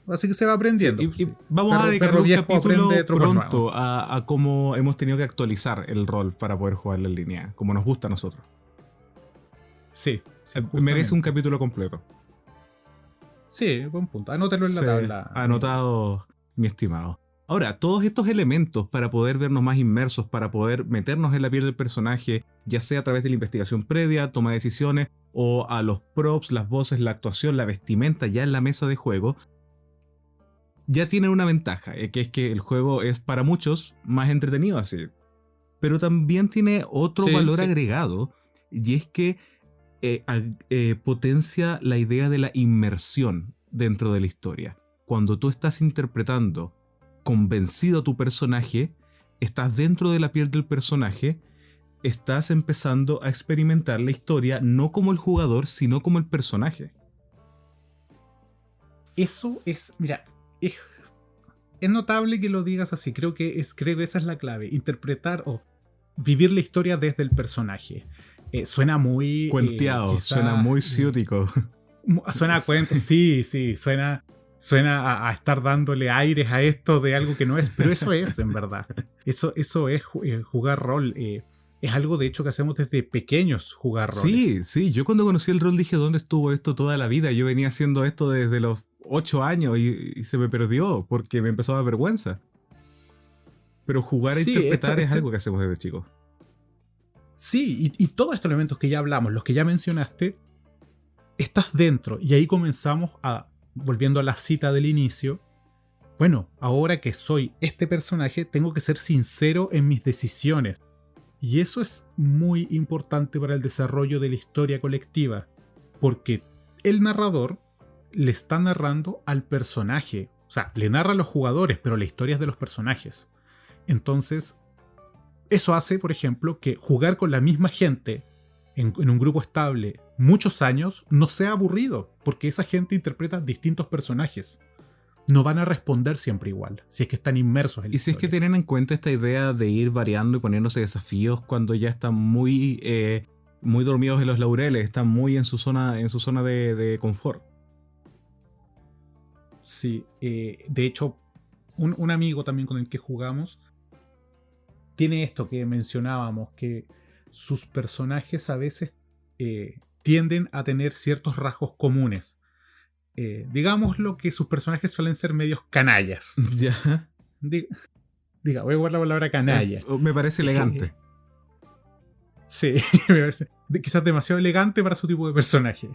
Speaker 2: Así que se va aprendiendo.
Speaker 1: Sí, y vamos a dedicarle un capítulo pronto a cómo hemos tenido que actualizar el rol para poder jugarlo en línea, como nos gusta a nosotros.
Speaker 2: Sí,
Speaker 1: Merece un capítulo completo.
Speaker 2: Sí, buen punto. Anótalo en la tabla.
Speaker 1: Anotado, mi estimado. Ahora, todos estos elementos para poder vernos más inmersos, para poder meternos en la piel del personaje, ya sea a través de la investigación previa, toma de decisiones, o a los props, las voces, la actuación, la vestimenta ya en la mesa de juego, ya tienen una ventaja, que es que el juego es para muchos más entretenido así. Pero también tiene otro valor agregado, y es que potencia la idea de la inmersión dentro de la historia. Cuando tú estás interpretando convencido a tu personaje, estás dentro de la piel del personaje, estás empezando a experimentar la historia no como el jugador, sino como el personaje.
Speaker 2: Eso es, mira, es notable que lo digas así. Creo que esa es la clave. Interpretar o vivir la historia desde el personaje. Suena muy...
Speaker 1: cuenteado, suena muy ciútico.
Speaker 2: Suena a cuento, sí, suena a estar dándole aires a esto de algo que no es, pero eso es, en verdad. Eso es jugar rol. Es algo, de hecho, que hacemos desde pequeños, jugar roles.
Speaker 1: Sí, yo cuando conocí el rol dije, ¿dónde estuvo esto toda la vida? Yo venía haciendo esto desde los 8 años y se me perdió porque me empezó a dar vergüenza. Pero jugar a interpretar es algo que hacemos desde chicos.
Speaker 2: Sí, y todos estos elementos que ya hablamos, los que ya mencionaste, estás dentro. Y ahí comenzamos volviendo a la cita del inicio, bueno, ahora que soy este personaje, tengo que ser sincero en mis decisiones. Y eso es muy importante para el desarrollo de la historia colectiva, porque el narrador le está narrando al personaje. O sea, le narra a los jugadores, pero la historia es de los personajes. Entonces, eso hace, por ejemplo, que jugar con la misma gente en un grupo estable muchos años no sea aburrido, porque esa gente interpreta distintos personajes. No van a responder siempre igual, si es que están inmersos en la
Speaker 1: historia. Y si es que tienen en cuenta esta idea de ir variando y poniéndose desafíos cuando ya están muy dormidos en los laureles, están muy en su zona de confort.
Speaker 2: Sí, de hecho, un amigo también con el que jugamos tiene esto que mencionábamos, que sus personajes a veces tienden a tener ciertos rasgos comunes. Digámoslo que sus personajes suelen ser medios canallas.
Speaker 1: Ya.
Speaker 2: Voy a guardar la palabra canalla.
Speaker 1: Me parece elegante.
Speaker 2: Sí, me parece quizás demasiado elegante para su tipo de personaje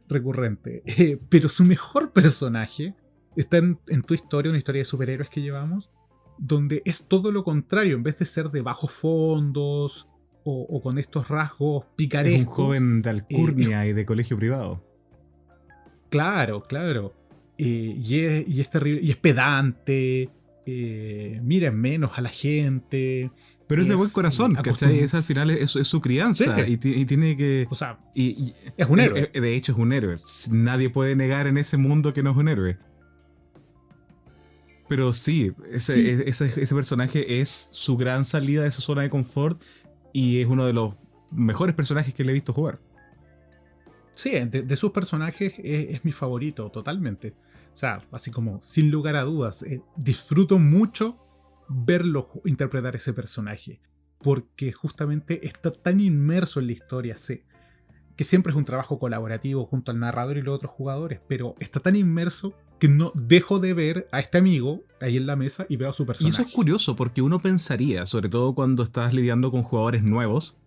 Speaker 2: recurrente. Pero su mejor personaje está en tu historia, una historia de superhéroes que llevamos, donde es todo lo contrario. En vez de ser de bajos fondos o con estos rasgos picarescos.
Speaker 1: Es un joven de alcurnia y de colegio privado.
Speaker 2: Claro. Y es terrible, y es pedante. Mira menos a la gente.
Speaker 1: Pero es de buen corazón, ¿cachai? Al final es su crianza. Sí. Y tiene que...
Speaker 2: O sea,
Speaker 1: es un héroe. De hecho, es un héroe. Nadie puede negar en ese mundo que no es un héroe. Pero sí,
Speaker 2: Sí,
Speaker 1: ese personaje es su gran salida de su zona de confort y es uno de los mejores personajes que le he visto jugar.
Speaker 2: sí, de sus personajes es mi favorito, totalmente. O sea, así como, sin lugar a dudas, disfruto mucho verlo interpretar ese personaje. Porque justamente está tan inmerso en la historia, sé que siempre es un trabajo colaborativo junto al narrador y los otros jugadores, pero está tan inmerso que no dejo de ver a este amigo ahí en la mesa y veo a su
Speaker 1: Y eso es
Speaker 2: personaje.
Speaker 1: curioso porque uno pensaría, sobre todo cuando estás lidiando con jugadores nuevos,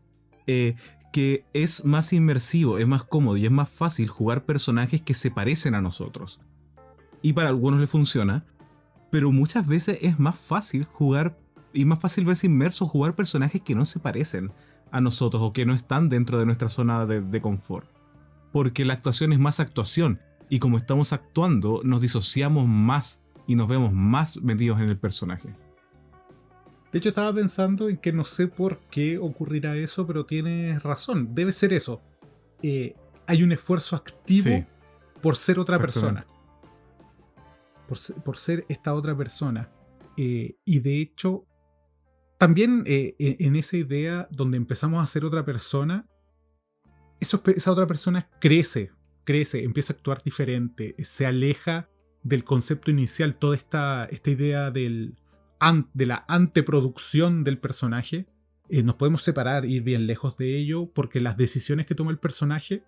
Speaker 1: eh, que es más inmersivo, es más cómodo y es más fácil jugar personajes que se parecen a nosotros. Y para algunos le funciona, pero muchas veces es más fácil jugar y más fácil verse inmerso jugar personajes que no se parecen a nosotros o que no están dentro de nuestra zona de confort. Porque la actuación es más actuación y como estamos actuando nos disociamos más y nos vemos más metidos en el personaje.
Speaker 2: De hecho, estaba pensando en que no sé por qué ocurrirá eso, pero tienes razón, debe ser eso. Eh, Hay un esfuerzo
Speaker 1: Sí,
Speaker 2: activo por ser otra persona,
Speaker 1: exactamente.
Speaker 2: por ser esta otra persona. Y de hecho, también en esa idea donde empezamos a ser otra persona, esa otra persona crece, empieza a actuar diferente, se aleja del concepto inicial, toda esta idea de la anteproducción del personaje. Nos podemos separar, ir bien lejos de ello, porque las decisiones que toma el personaje,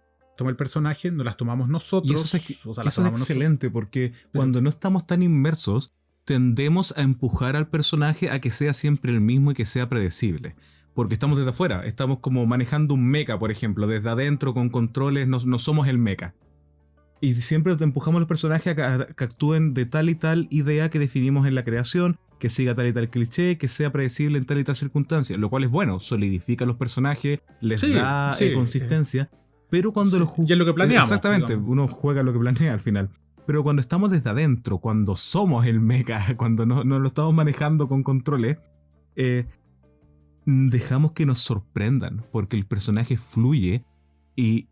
Speaker 2: no las tomamos
Speaker 1: Y eso
Speaker 2: nosotros, o sea, las
Speaker 1: eso es
Speaker 2: tomamos nosotros,
Speaker 1: excelente porque
Speaker 2: pero
Speaker 1: cuando no estamos tan inmersos, tendemos a empujar al personaje a que sea siempre el mismo y que sea predecible. Porque estamos desde afuera, estamos como manejando un mecha, por ejemplo, desde adentro con controles, no somos el mecha. Y siempre te empujamos a los personajes que actúen de tal y tal idea que definimos en la creación, que siga tal y tal cliché, que sea predecible en tal y tal circunstancia, lo cual es bueno, solidifica a los personajes, les
Speaker 2: sí,
Speaker 1: da
Speaker 2: sí,
Speaker 1: consistencia, pero cuando
Speaker 2: sí, y es lo que planeamos,
Speaker 1: exactamente,
Speaker 2: digamos.
Speaker 1: uno juega lo que planea al final. Pero cuando estamos desde adentro, cuando somos el mecha, cuando no lo estamos manejando con controles, eh, dejamos que nos sorprendan, porque el personaje fluye y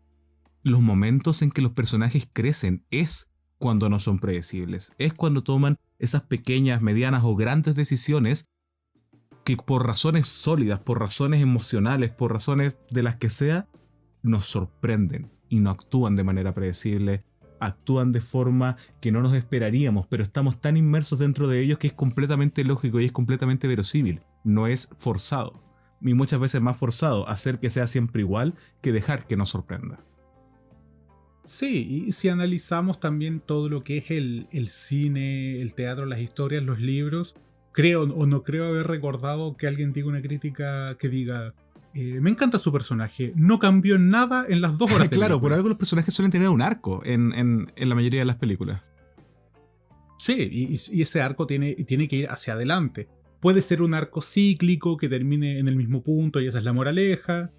Speaker 1: los momentos en que los personajes crecen es cuando no son predecibles, es cuando toman esas pequeñas, medianas o grandes decisiones que por razones sólidas, por razones emocionales, por razones de las que sea, nos sorprenden y no actúan de manera predecible, actúan de forma que no nos esperaríamos, pero estamos tan inmersos dentro de ellos que es completamente lógico y es completamente verosímil, no es forzado. Y muchas veces más forzado hacer que sea siempre igual que dejar que nos sorprenda.
Speaker 2: Sí, y si analizamos también todo lo que es el cine, el teatro, las historias, los libros, creo o no creo haber recordado que alguien diga una crítica que diga, me encanta su personaje, no cambió nada en las 2 horas de
Speaker 1: Claro, por
Speaker 2: película.
Speaker 1: algo los personajes suelen tener un arco en la mayoría de las películas.
Speaker 2: Sí, y ese arco tiene que ir hacia adelante. Puede ser un arco cíclico que termine en el mismo punto y esa es la moraleja.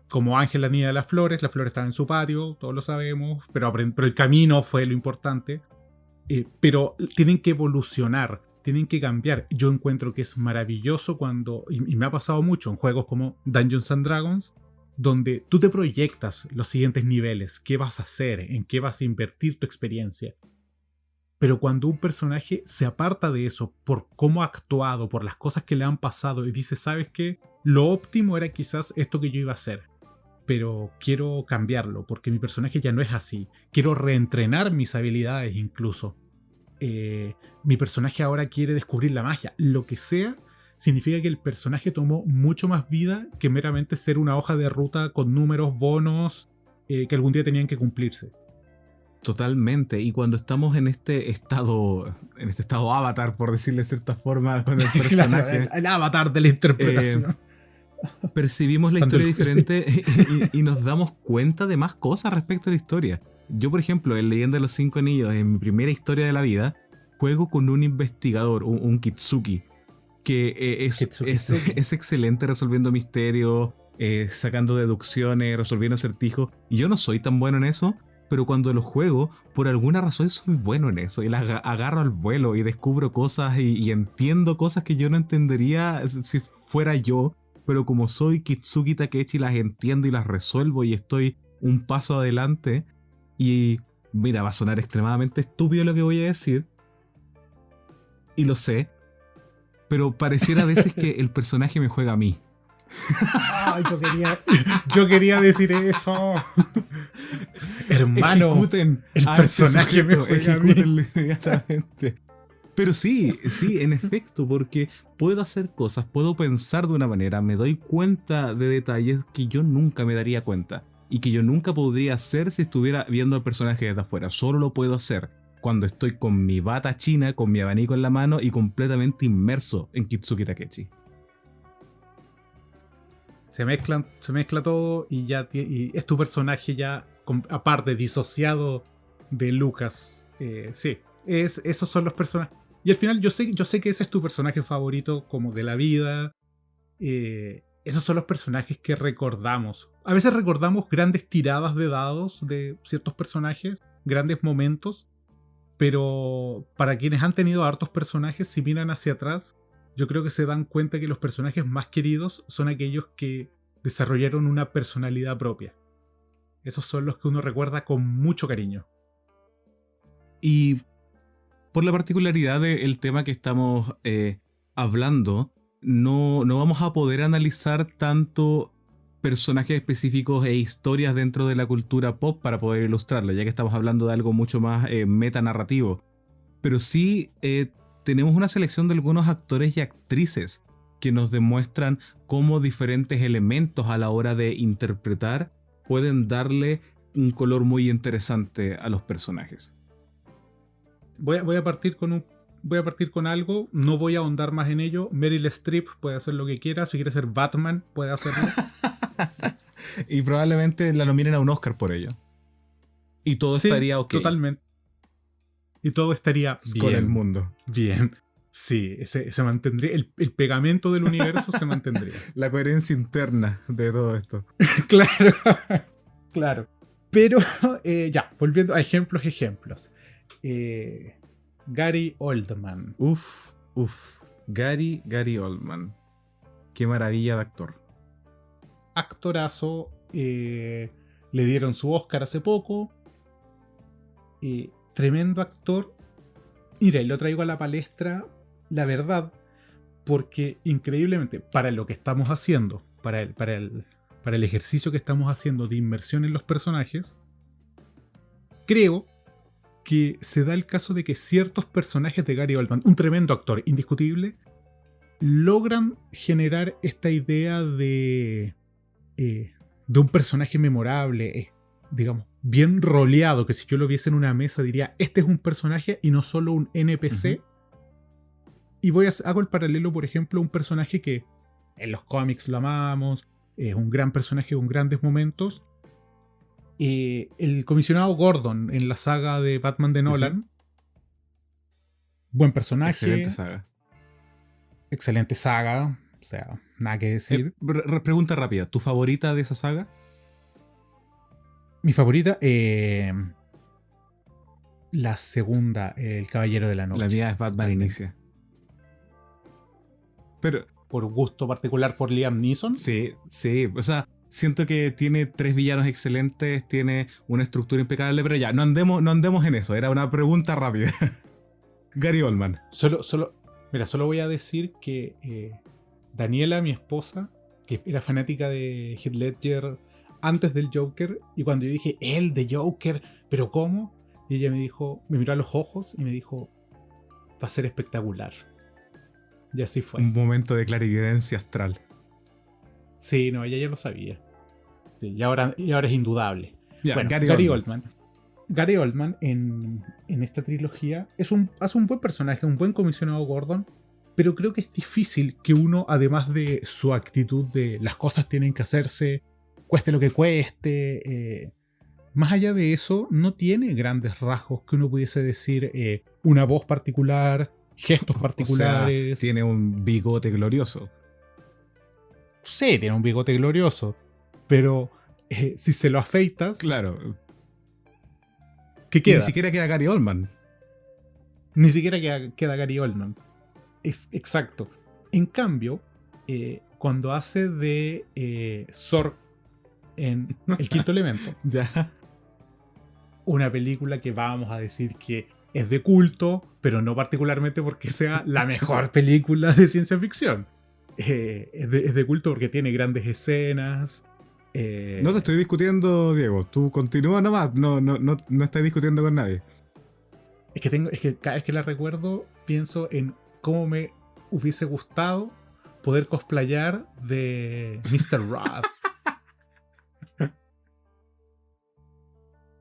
Speaker 2: Como Ángel, la niña de las flores estaban en su patio, todos lo sabemos, pero el camino fue lo importante. Pero tienen que evolucionar, tienen que cambiar. Yo encuentro que es maravilloso cuando, y me ha pasado mucho en juegos como Dungeons and Dragons, donde tú te proyectas los siguientes niveles, qué vas a hacer, en qué vas a invertir tu experiencia. Pero cuando un personaje se aparta de eso por cómo ha actuado, por las cosas que le han pasado y dice, ¿sabes qué? Lo óptimo era quizás esto que yo iba a hacer, pero quiero cambiarlo porque mi personaje ya no es así. Quiero reentrenar mis habilidades incluso. Mi personaje ahora quiere descubrir la magia. Lo que sea, significa que el personaje tomó mucho más vida que meramente ser una hoja de ruta con números, bonos, que algún día tenían que cumplirse.
Speaker 1: Totalmente. Y cuando estamos en este estado avatar, por decirle de cierta forma, con el
Speaker 2: Claro,
Speaker 1: personaje,
Speaker 2: el avatar de la
Speaker 1: eh,
Speaker 2: interpretación.
Speaker 1: percibimos la
Speaker 2: Cuando
Speaker 1: historia diferente y nos damos cuenta de más cosas respecto a la historia. Yo, por ejemplo, en Leyenda de los Cinco Anillos, en mi primera historia de la vida, juego con un investigador, un Kitsuki, que
Speaker 2: Kitsuki Sugi.
Speaker 1: es excelente resolviendo misterios, sacando deducciones, resolviendo acertijos. Y yo no soy tan bueno en eso, pero cuando lo juego, por alguna razón soy bueno en eso. Y las agarro al vuelo y descubro cosas y entiendo cosas que yo no entendería si fuera yo. Pero como soy Kitsuki Takechi, las entiendo y las resuelvo y estoy un paso adelante. Y mira, va a sonar extremadamente estúpido lo que voy a decir, y lo sé, pero pareciera a veces que el personaje me juega a mí.
Speaker 2: Ay, yo quería decir eso. Hermano,
Speaker 1: Ejecuten
Speaker 2: el
Speaker 1: a
Speaker 2: personaje me juega a mí.
Speaker 1: ejecútenlo inmediatamente. Pero sí, en efecto, porque puedo hacer cosas, puedo pensar de una manera, me doy cuenta de detalles que yo nunca me daría cuenta y que yo nunca podría hacer si estuviera viendo al personaje desde afuera. Solo lo puedo hacer cuando estoy con mi bata china, con mi abanico en la mano y completamente inmerso en Kitsuki Takechi.
Speaker 2: Se mezcla todo y ya y es tu personaje ya aparte, disociado de Lucas. Sí, esos son los personajes. Y al final yo sé que ese es tu personaje favorito como de la vida. Esos son los personajes que recordamos. A veces recordamos grandes tiradas de dados de ciertos personajes, grandes momentos. Pero para quienes han tenido hartos personajes, si miran hacia atrás, yo creo que se dan cuenta que los personajes más queridos son aquellos que desarrollaron una personalidad propia. Esos son los que uno recuerda con mucho cariño.
Speaker 1: Y por la particularidad del tema que estamos hablando, no vamos a poder analizar tanto personajes específicos e historias dentro de la cultura pop para poder ilustrarla, ya que estamos hablando de algo mucho más metanarrativo. Pero sí tenemos una selección de algunos actores y actrices que nos demuestran cómo diferentes elementos a la hora de interpretar pueden darle un color muy interesante a los personajes.
Speaker 2: Voy a partir con algo, no voy a ahondar más en ello. Meryl Streep puede hacer lo que quiera, si quiere ser Batman puede hacerlo.
Speaker 1: Y probablemente la nominen a un Oscar por ello. Y todo estaría ok.
Speaker 2: Totalmente. Y todo estaría bien.
Speaker 1: Con el mundo.
Speaker 2: Bien. Sí, se mantendría. El pegamento del universo se mantendría.
Speaker 1: La coherencia interna de todo esto.
Speaker 2: Claro. Claro. Pero ya, volviendo a ejemplos. Gary Oldman.
Speaker 1: Uf. Gary Oldman. Qué maravilla de actor.
Speaker 2: Actorazo. Le dieron su Oscar hace poco. Tremendo actor. Mira, y lo traigo a la palestra, la verdad, porque increíblemente, para lo que estamos haciendo, para el ejercicio que estamos haciendo de inmersión en los personajes, creo que se da el caso de que ciertos personajes de Gary Oldman, un tremendo actor, indiscutible, logran generar esta idea de un personaje memorable, digamos, bien roleado, que si yo lo viese en una mesa diría, este es un personaje y no solo un NPC. Y hago el paralelo, por ejemplo, a un personaje que en los cómics lo amamos, es un gran personaje con grandes momentos. El comisionado Gordon en la saga de Batman de Nolan. Sí. Buen personaje. Excelente saga. O sea, nada que decir.
Speaker 1: Pregunta rápida, ¿tu favorita de esa saga?
Speaker 2: Mi favorita, la segunda, El Caballero de la Noche.
Speaker 1: La mía es Batman Inicia. Pero
Speaker 2: por gusto particular por Liam Neeson.
Speaker 1: Sí. O sea, siento que tiene 3 villanos excelentes, tiene una estructura impecable, pero ya, no andemos en eso. Era una pregunta rápida. Gary Oldman.
Speaker 2: Solo voy a decir que Daniela, mi esposa, que era fanática de Heath Ledger antes del Joker, y cuando yo dije, él de Joker, ¿pero cómo? Y ella me miró a los ojos y me dijo, va a ser espectacular. Y así fue.
Speaker 1: Un momento de clarividencia astral.
Speaker 2: Sí, no, ella ya lo sabía. Sí, y ahora es indudable.
Speaker 1: Yeah,
Speaker 2: bueno, Gary Oldman. Gary Oldman en esta trilogía hace un buen personaje, un buen comisionado Gordon, pero creo que es difícil que uno, además de su actitud de las cosas tienen que hacerse, cueste lo que cueste, más allá de eso, no tiene grandes rasgos que uno pudiese decir una voz particular, gestos particulares.
Speaker 1: O sea, tiene un bigote glorioso.
Speaker 2: Sí, tiene un bigote glorioso, pero si se lo afeitas...
Speaker 1: Claro.
Speaker 2: ¿Qué queda?
Speaker 1: Ni siquiera queda Gary Oldman.
Speaker 2: Ni siquiera queda Gary Oldman. Es exacto. En cambio, cuando hace de Zorg en El Quinto Elemento,
Speaker 1: ya,
Speaker 2: una película que vamos a decir que es de culto, pero no particularmente porque sea la mejor película de ciencia ficción. Es de culto porque tiene grandes escenas.
Speaker 1: No te estoy discutiendo, Diego. Tú continúa nomás. No estás discutiendo con nadie.
Speaker 2: Es que cada vez que la recuerdo, pienso en cómo me hubiese gustado poder cosplayar de Mr. Roth.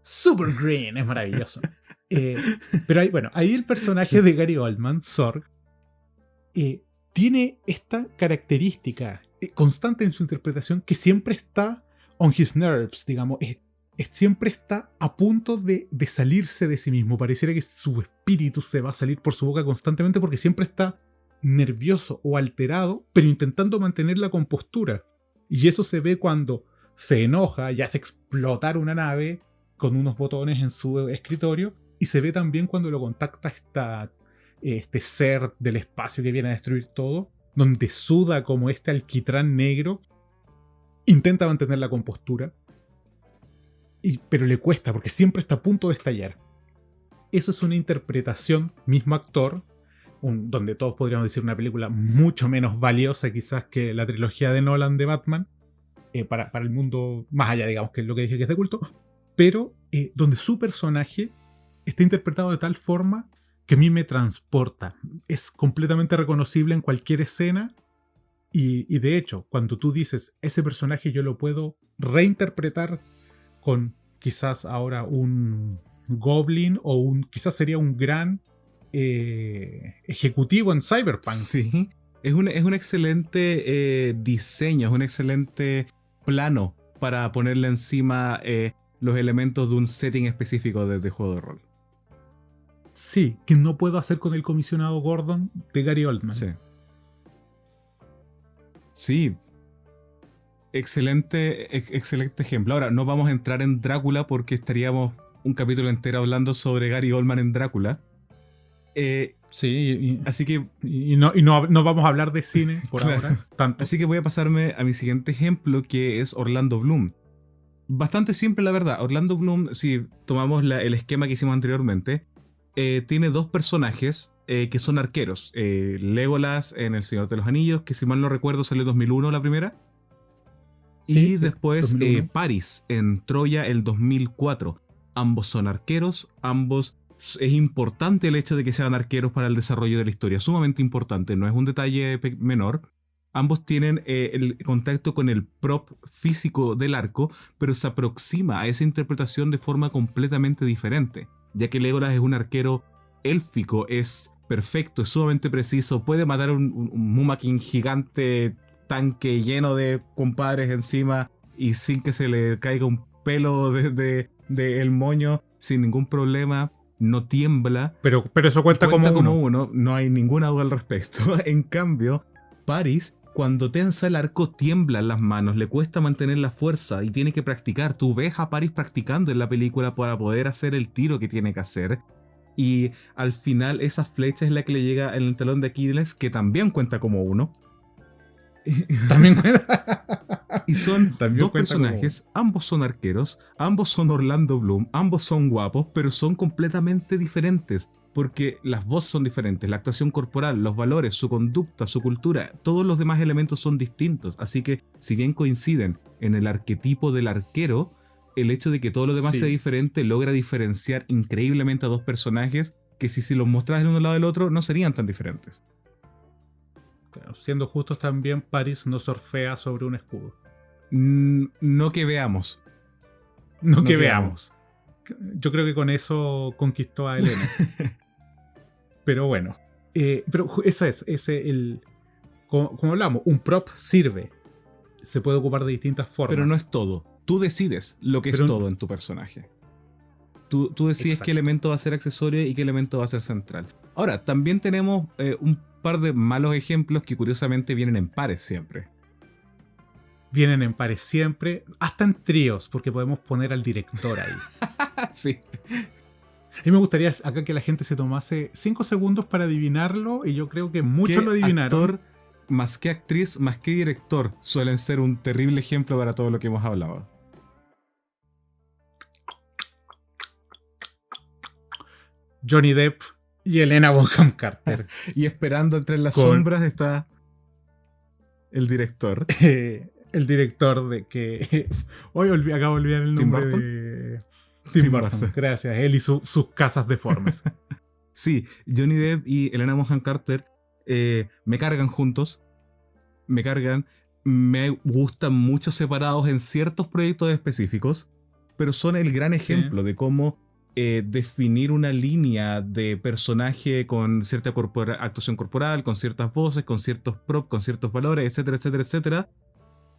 Speaker 2: Super Green, es maravilloso. Pero ahí el personaje de Gary Oldman, Sorg, tiene esta característica constante en su interpretación que siempre está on his nerves, digamos. Siempre está a punto de salirse de sí mismo. Pareciera que su espíritu se va a salir por su boca constantemente porque siempre está nervioso o alterado, pero intentando mantener la compostura. Y eso se ve cuando se enoja y hace explotar una nave con unos botones en su escritorio, y se ve también cuando lo contacta este ser del espacio que viene a destruir todo, donde suda como este alquitrán negro, intenta mantener la compostura, pero le cuesta porque siempre está a punto de estallar. Eso es una interpretación, mismo actor, donde todos podríamos decir una película mucho menos valiosa quizás que la trilogía de Nolan de Batman, para el mundo más allá, digamos, que es lo que dije que es de culto, pero donde su personaje está interpretado de tal forma que a mí me transporta. Es completamente reconocible en cualquier escena, y de hecho, cuando tú dices, ese personaje yo lo puedo reinterpretar con quizás ahora un Goblin, o quizás sería un gran ejecutivo en Cyberpunk.
Speaker 1: Sí, es un excelente diseño, es un excelente plano para ponerle encima los elementos de un setting específico de juego de rol.
Speaker 2: Sí, que no puedo hacer con el comisionado Gordon de Gary Oldman.
Speaker 1: Sí. Excelente ejemplo. Ahora, no vamos a entrar en Drácula porque estaríamos un capítulo entero hablando sobre Gary Oldman en Drácula.
Speaker 2: Sí,
Speaker 1: así que...
Speaker 2: no vamos a hablar de cine por
Speaker 1: claro.
Speaker 2: ahora. Tanto.
Speaker 1: Así que voy a pasarme a mi siguiente ejemplo, que es Orlando Bloom. Bastante simple, la verdad. Orlando Bloom, si tomamos el esquema que hicimos anteriormente, tiene dos personajes que son arqueros. Legolas en El Señor de los Anillos, que si mal no recuerdo salió en 2001 la primera. Sí, y después Paris en Troya el 2004. Ambos son arqueros, ambos... Es importante el hecho de que sean arqueros para el desarrollo de la historia, sumamente importante, no es un detalle menor. Ambos tienen el contacto con el prop físico del arco, pero se aproxima a esa interpretación de forma completamente diferente, ya que Legolas es un arquero élfico, es perfecto, es sumamente preciso, puede matar un Mumakin gigante, tanque lleno de compadres encima y sin que se le caiga un pelo de el moño, sin ningún problema. No tiembla.
Speaker 2: Pero eso cuenta como
Speaker 1: uno. No hay ninguna duda al respecto. En cambio, Paris, cuando tensa el arco, tiembla en las manos, le cuesta mantener la fuerza y tiene que practicar. Tú ves a Paris practicando en la película para poder hacer el tiro que tiene que hacer. Y al final esa flecha es la que le llega en el talón de Aquiles, que también cuenta como uno.
Speaker 2: También cuenta.
Speaker 1: Y son dos personajes, ambos son arqueros, ambos son Orlando Bloom, ambos son guapos, pero son completamente diferentes, porque las voces son diferentes, la actuación corporal, los valores, su conducta, su cultura, todos los demás elementos son distintos. Así que, si bien coinciden en el arquetipo del arquero, el hecho de que todo lo demás sea diferente logra diferenciar increíblemente a dos personajes que si los mostras el uno al lado del otro no serían tan diferentes.
Speaker 2: Siendo justos también, Paris no surfea sobre un escudo.
Speaker 1: No que veamos.
Speaker 2: No que veamos. Yo creo que con eso conquistó a Elena. Pero bueno. Pero eso es. Como hablamos, un prop sirve. Se puede ocupar de distintas formas.
Speaker 1: Pero no es todo. Tú decides lo que es todo en tu personaje. Tú decides qué elemento va a ser accesorio y qué elemento va a ser central. Ahora, también tenemos un par de malos ejemplos que curiosamente vienen en pares siempre.
Speaker 2: Vienen en pares siempre, hasta en tríos, porque podemos poner al director ahí.
Speaker 1: Sí.
Speaker 2: A mí me gustaría acá que la gente se tomase 5 segundos para adivinarlo, y yo creo que muchos lo adivinaron.
Speaker 1: Actor, más que actriz, más que director, suelen ser un terrible ejemplo para todo lo que hemos hablado.
Speaker 2: Johnny Depp y Helena Bonham Carter.
Speaker 1: Y esperando entre las
Speaker 2: Con-
Speaker 1: sombras está el director.
Speaker 2: El director de que... Hoy acabo de olvidar el
Speaker 1: ¿Tim
Speaker 2: nombre
Speaker 1: Burton?
Speaker 2: de...
Speaker 1: Tim Burton.
Speaker 2: Gracias. Él y sus casas deformes.
Speaker 1: Sí, Johnny Depp y Helena Bonham Carter me cargan juntos. Me cargan. Me gustan mucho separados en ciertos proyectos específicos. Pero son el gran ejemplo de cómo definir una línea de personaje con cierta actuación corporal, con ciertas voces, con ciertos props, con ciertos valores, etcétera, etcétera, etcétera,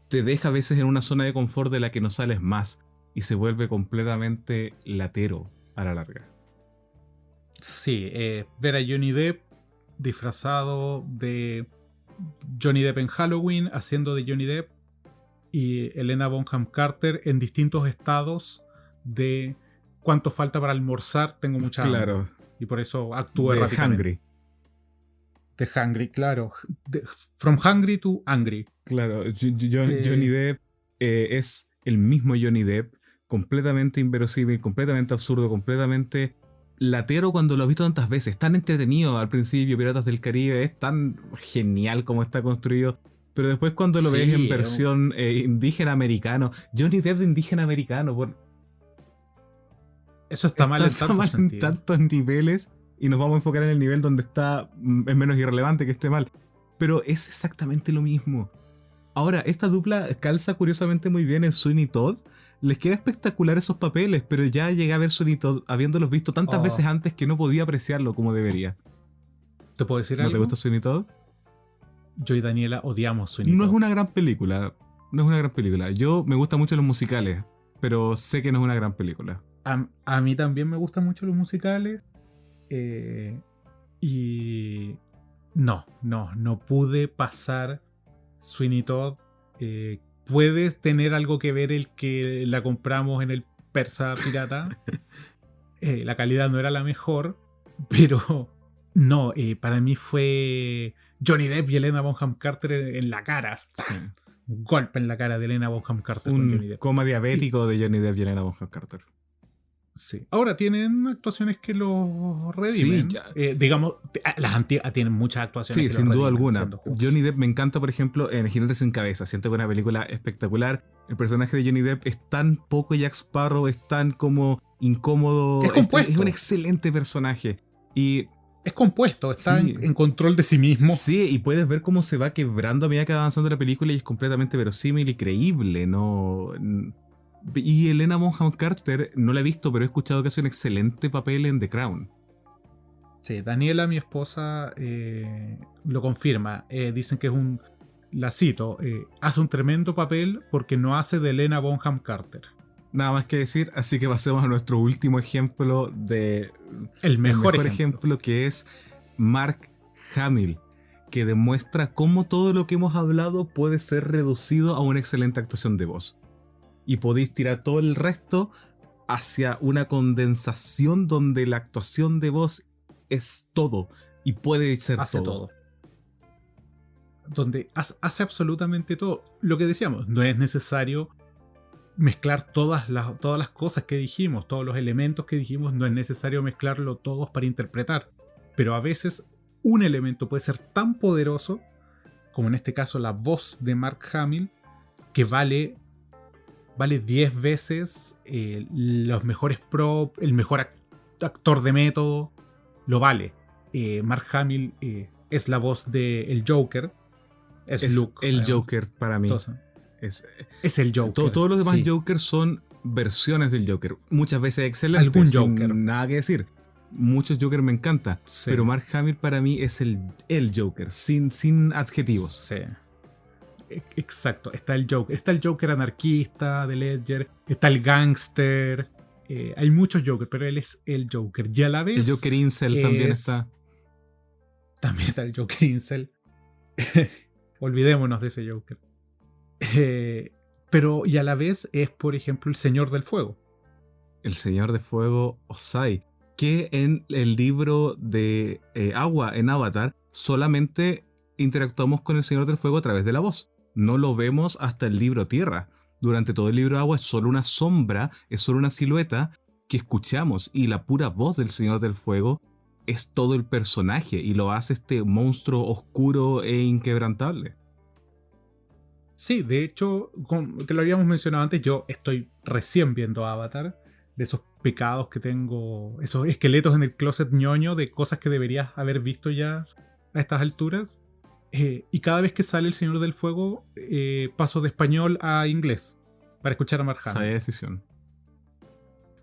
Speaker 1: te deja a veces en una zona de confort de la que no sales más y se vuelve completamente latero a la larga.
Speaker 2: Sí, ver a Johnny Depp disfrazado de Johnny Depp en Halloween, haciendo de Johnny Depp, y Helena Bonham Carter en distintos estados de cuánto falta para almorzar, tengo mucha hambre.
Speaker 1: Claro,
Speaker 2: Y por eso actúe
Speaker 1: de
Speaker 2: rápidamente.
Speaker 1: hungry.
Speaker 2: De hungry, claro. From hungry to angry.
Speaker 1: Claro, Johnny Depp es el mismo Johnny Depp, completamente inverosímil, completamente absurdo, completamente latero cuando lo has visto tantas veces. Tan entretenido al principio, Piratas del Caribe, es tan genial como está construido. Pero después cuando lo ves en versión indígena americano, Johnny Depp de indígena americano,
Speaker 2: eso está mal
Speaker 1: en tantos niveles. Y nos vamos a enfocar en el nivel donde está, es menos irrelevante que esté mal. Pero es exactamente lo mismo. Ahora, esta dupla calza curiosamente muy bien en Sweeney Todd. Les queda espectacular esos papeles, pero ya llegué a ver Sweeney Todd habiéndolos visto tantas veces antes que no podía apreciarlo como debería.
Speaker 2: ¿Te puedo decir
Speaker 1: algo?
Speaker 2: algo?
Speaker 1: ¿No te gusta Sweeney Todd?
Speaker 2: Yo y Daniela odiamos Sweeney Todd.
Speaker 1: No es una gran película. No es una gran película. Yo me gustan mucho los musicales, pero sé que no es una gran película.
Speaker 2: A mí también me gustan mucho los musicales. Y no pude pasar Sweeney Todd. Puedes tener algo que ver el que la compramos en el Persa Pirata. La calidad no era la mejor, pero no, para mí fue Johnny Depp y Helena Bonham Carter en la cara.
Speaker 1: Sí.
Speaker 2: Un golpe en la cara de Helena Bonham Carter con Johnny Depp.
Speaker 1: Coma diabético de Johnny Depp y Helena Bonham Carter.
Speaker 2: Sí. Ahora tienen actuaciones que lo redimen.
Speaker 1: Sí,
Speaker 2: digamos, las antiguas tienen muchas actuaciones.
Speaker 1: Sí, sin duda alguna. Johnny Depp me encanta, por ejemplo, en Jinete sin Cabeza. Siento que es una película espectacular. El personaje de Johnny Depp es tan poco Jack Sparrow, es tan como incómodo.
Speaker 2: Es compuesto.
Speaker 1: Es un excelente personaje. Y
Speaker 2: es compuesto, está en control de sí mismo.
Speaker 1: Sí, y puedes ver cómo se va quebrando a medida que va avanzando la película y es completamente verosímil y creíble, ¿no? Y Helena Bonham Carter, no la he visto, pero he escuchado que hace un excelente papel en The Crown.
Speaker 2: Sí, Daniela, mi esposa, lo confirma. Dicen que es la cito, hace un tremendo papel porque no hace de Helena Bonham Carter.
Speaker 1: Nada más que decir, así que pasemos a nuestro último ejemplo de...
Speaker 2: El mejor
Speaker 1: ejemplo que es Mark Hamill, que demuestra cómo todo lo que hemos hablado puede ser reducido a una excelente actuación de voz. Y podéis tirar todo el resto hacia una condensación donde la actuación de voz es todo y puede ser
Speaker 2: hace
Speaker 1: todo.
Speaker 2: Donde hace absolutamente todo. Lo que decíamos, no es necesario mezclar todas las cosas que dijimos, todos los elementos que dijimos, no es necesario mezclarlo todos para interpretar. Pero a veces un elemento puede ser tan poderoso, como en este caso la voz de Mark Hamill, que vale 10 veces los mejores props, el mejor actor de método, lo vale. Mark Hamill es la voz del Joker. Es Luke,
Speaker 1: el Joker para mí.
Speaker 2: Entonces, es el Joker.
Speaker 1: Todos los demás
Speaker 2: sí.
Speaker 1: Jokers son versiones del Joker. Muchas veces excelentes.
Speaker 2: Algún
Speaker 1: sin
Speaker 2: Joker.
Speaker 1: Nada que decir. Muchos Joker me encanta.
Speaker 2: Sí.
Speaker 1: Pero Mark Hamill para mí es el Joker. Sin adjetivos.
Speaker 2: Sí. Exacto. Está el Joker anarquista de Ledger. Está el gangster. Hay muchos Jokers, pero él es el Joker. Y a la vez.
Speaker 1: El Joker Incel también está.
Speaker 2: También está el Joker Incel. Olvidémonos de ese Joker. Pero y a la vez es, por ejemplo, el Señor del Fuego.
Speaker 1: El Señor de Fuego Ozai, que en el libro de Agua en Avatar solamente interactuamos con el Señor del Fuego a través de la voz. No lo vemos hasta el libro Tierra. Durante todo el libro Agua es solo una sombra, es solo una silueta, que escuchamos y la pura voz del Señor del Fuego es todo el personaje y lo hace este monstruo oscuro e inquebrantable.
Speaker 2: Sí, de hecho, que lo habíamos mencionado antes, yo estoy recién viendo Avatar, de esos pecados que tengo, esos esqueletos en el closet ñoño de cosas que deberías haber visto ya a estas alturas. Y cada vez que sale el Señor del Fuego, paso de español a inglés para escuchar a Mark Hamill.
Speaker 1: Sabia decisión.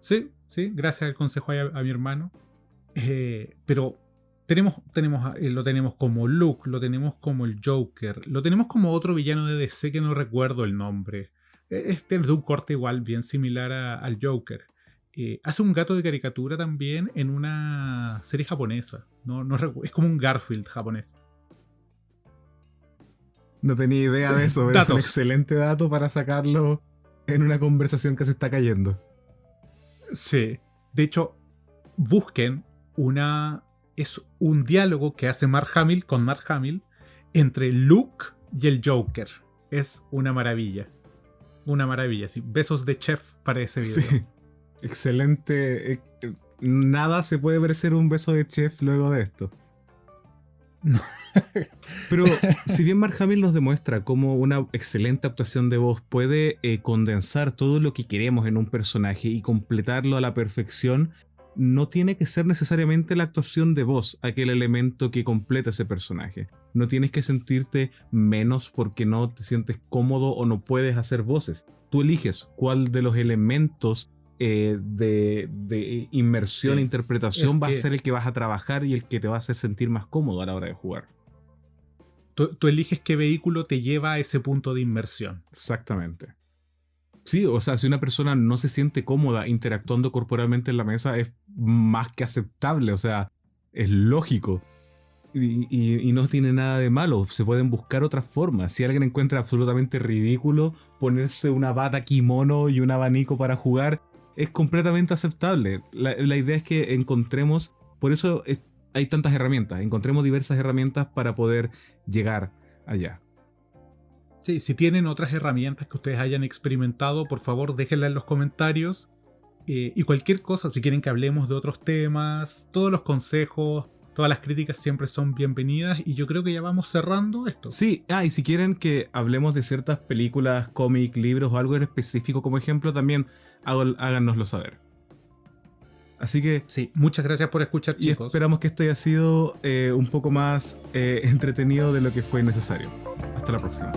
Speaker 2: Sí, gracias al consejo a mi hermano. Pero lo tenemos como Luke, lo tenemos como el Joker, lo tenemos como otro villano de DC que no recuerdo el nombre. Este es de un corte igual, bien similar al Joker. Hace un gato de caricatura también en una serie japonesa. Es como un Garfield japonés.
Speaker 1: No tenía idea de eso, pero es un excelente dato para sacarlo en una conversación que se está cayendo.
Speaker 2: Sí. De hecho, busquen es un diálogo que hace Mark Hamill con Mark Hamill entre Luke y el Joker. Es una maravilla. Una maravilla, sí. Besos de chef para ese video.
Speaker 1: Sí. Excelente. Nada se puede parecer un beso de chef luego de esto.
Speaker 2: No.
Speaker 1: Pero si bien Mark Hamill nos demuestra cómo una excelente actuación de voz puede condensar todo lo que queremos en un personaje y completarlo a la perfección, no tiene que ser necesariamente la actuación de voz aquel elemento que completa ese personaje. No tienes que sentirte menos porque no te sientes cómodo o no puedes hacer voces. Tú eliges cuál de los elementos de inmersión e interpretación va a ser el que vas a trabajar y el que te va a hacer sentir más cómodo a la hora de jugar.
Speaker 2: Tú eliges qué vehículo te lleva a ese punto de inmersión.
Speaker 1: Exactamente. Sí, o sea, si una persona no se siente cómoda interactuando corporalmente en la mesa, es más que aceptable, o sea, es lógico. Y no tiene nada de malo, se pueden buscar otras formas. Si alguien encuentra absolutamente ridículo ponerse una bata kimono y un abanico para jugar, es completamente aceptable. La idea es que encontremos, por eso hay tantas herramientas, encontremos diversas herramientas para poder llegar allá.
Speaker 2: Sí, si tienen otras herramientas que ustedes hayan experimentado, por favor déjenlas en los comentarios. Y cualquier cosa, si quieren que hablemos de otros temas, todos los consejos, todas las críticas siempre son bienvenidas. Y yo creo que ya vamos cerrando esto.
Speaker 1: Sí, y si quieren que hablemos de ciertas películas, cómics, libros o algo en específico como ejemplo, también háganoslo saber. Así que
Speaker 2: sí, muchas gracias por escuchar, chicos.
Speaker 1: Y esperamos que esto haya sido un poco más entretenido de lo que fue necesario. Hasta la próxima.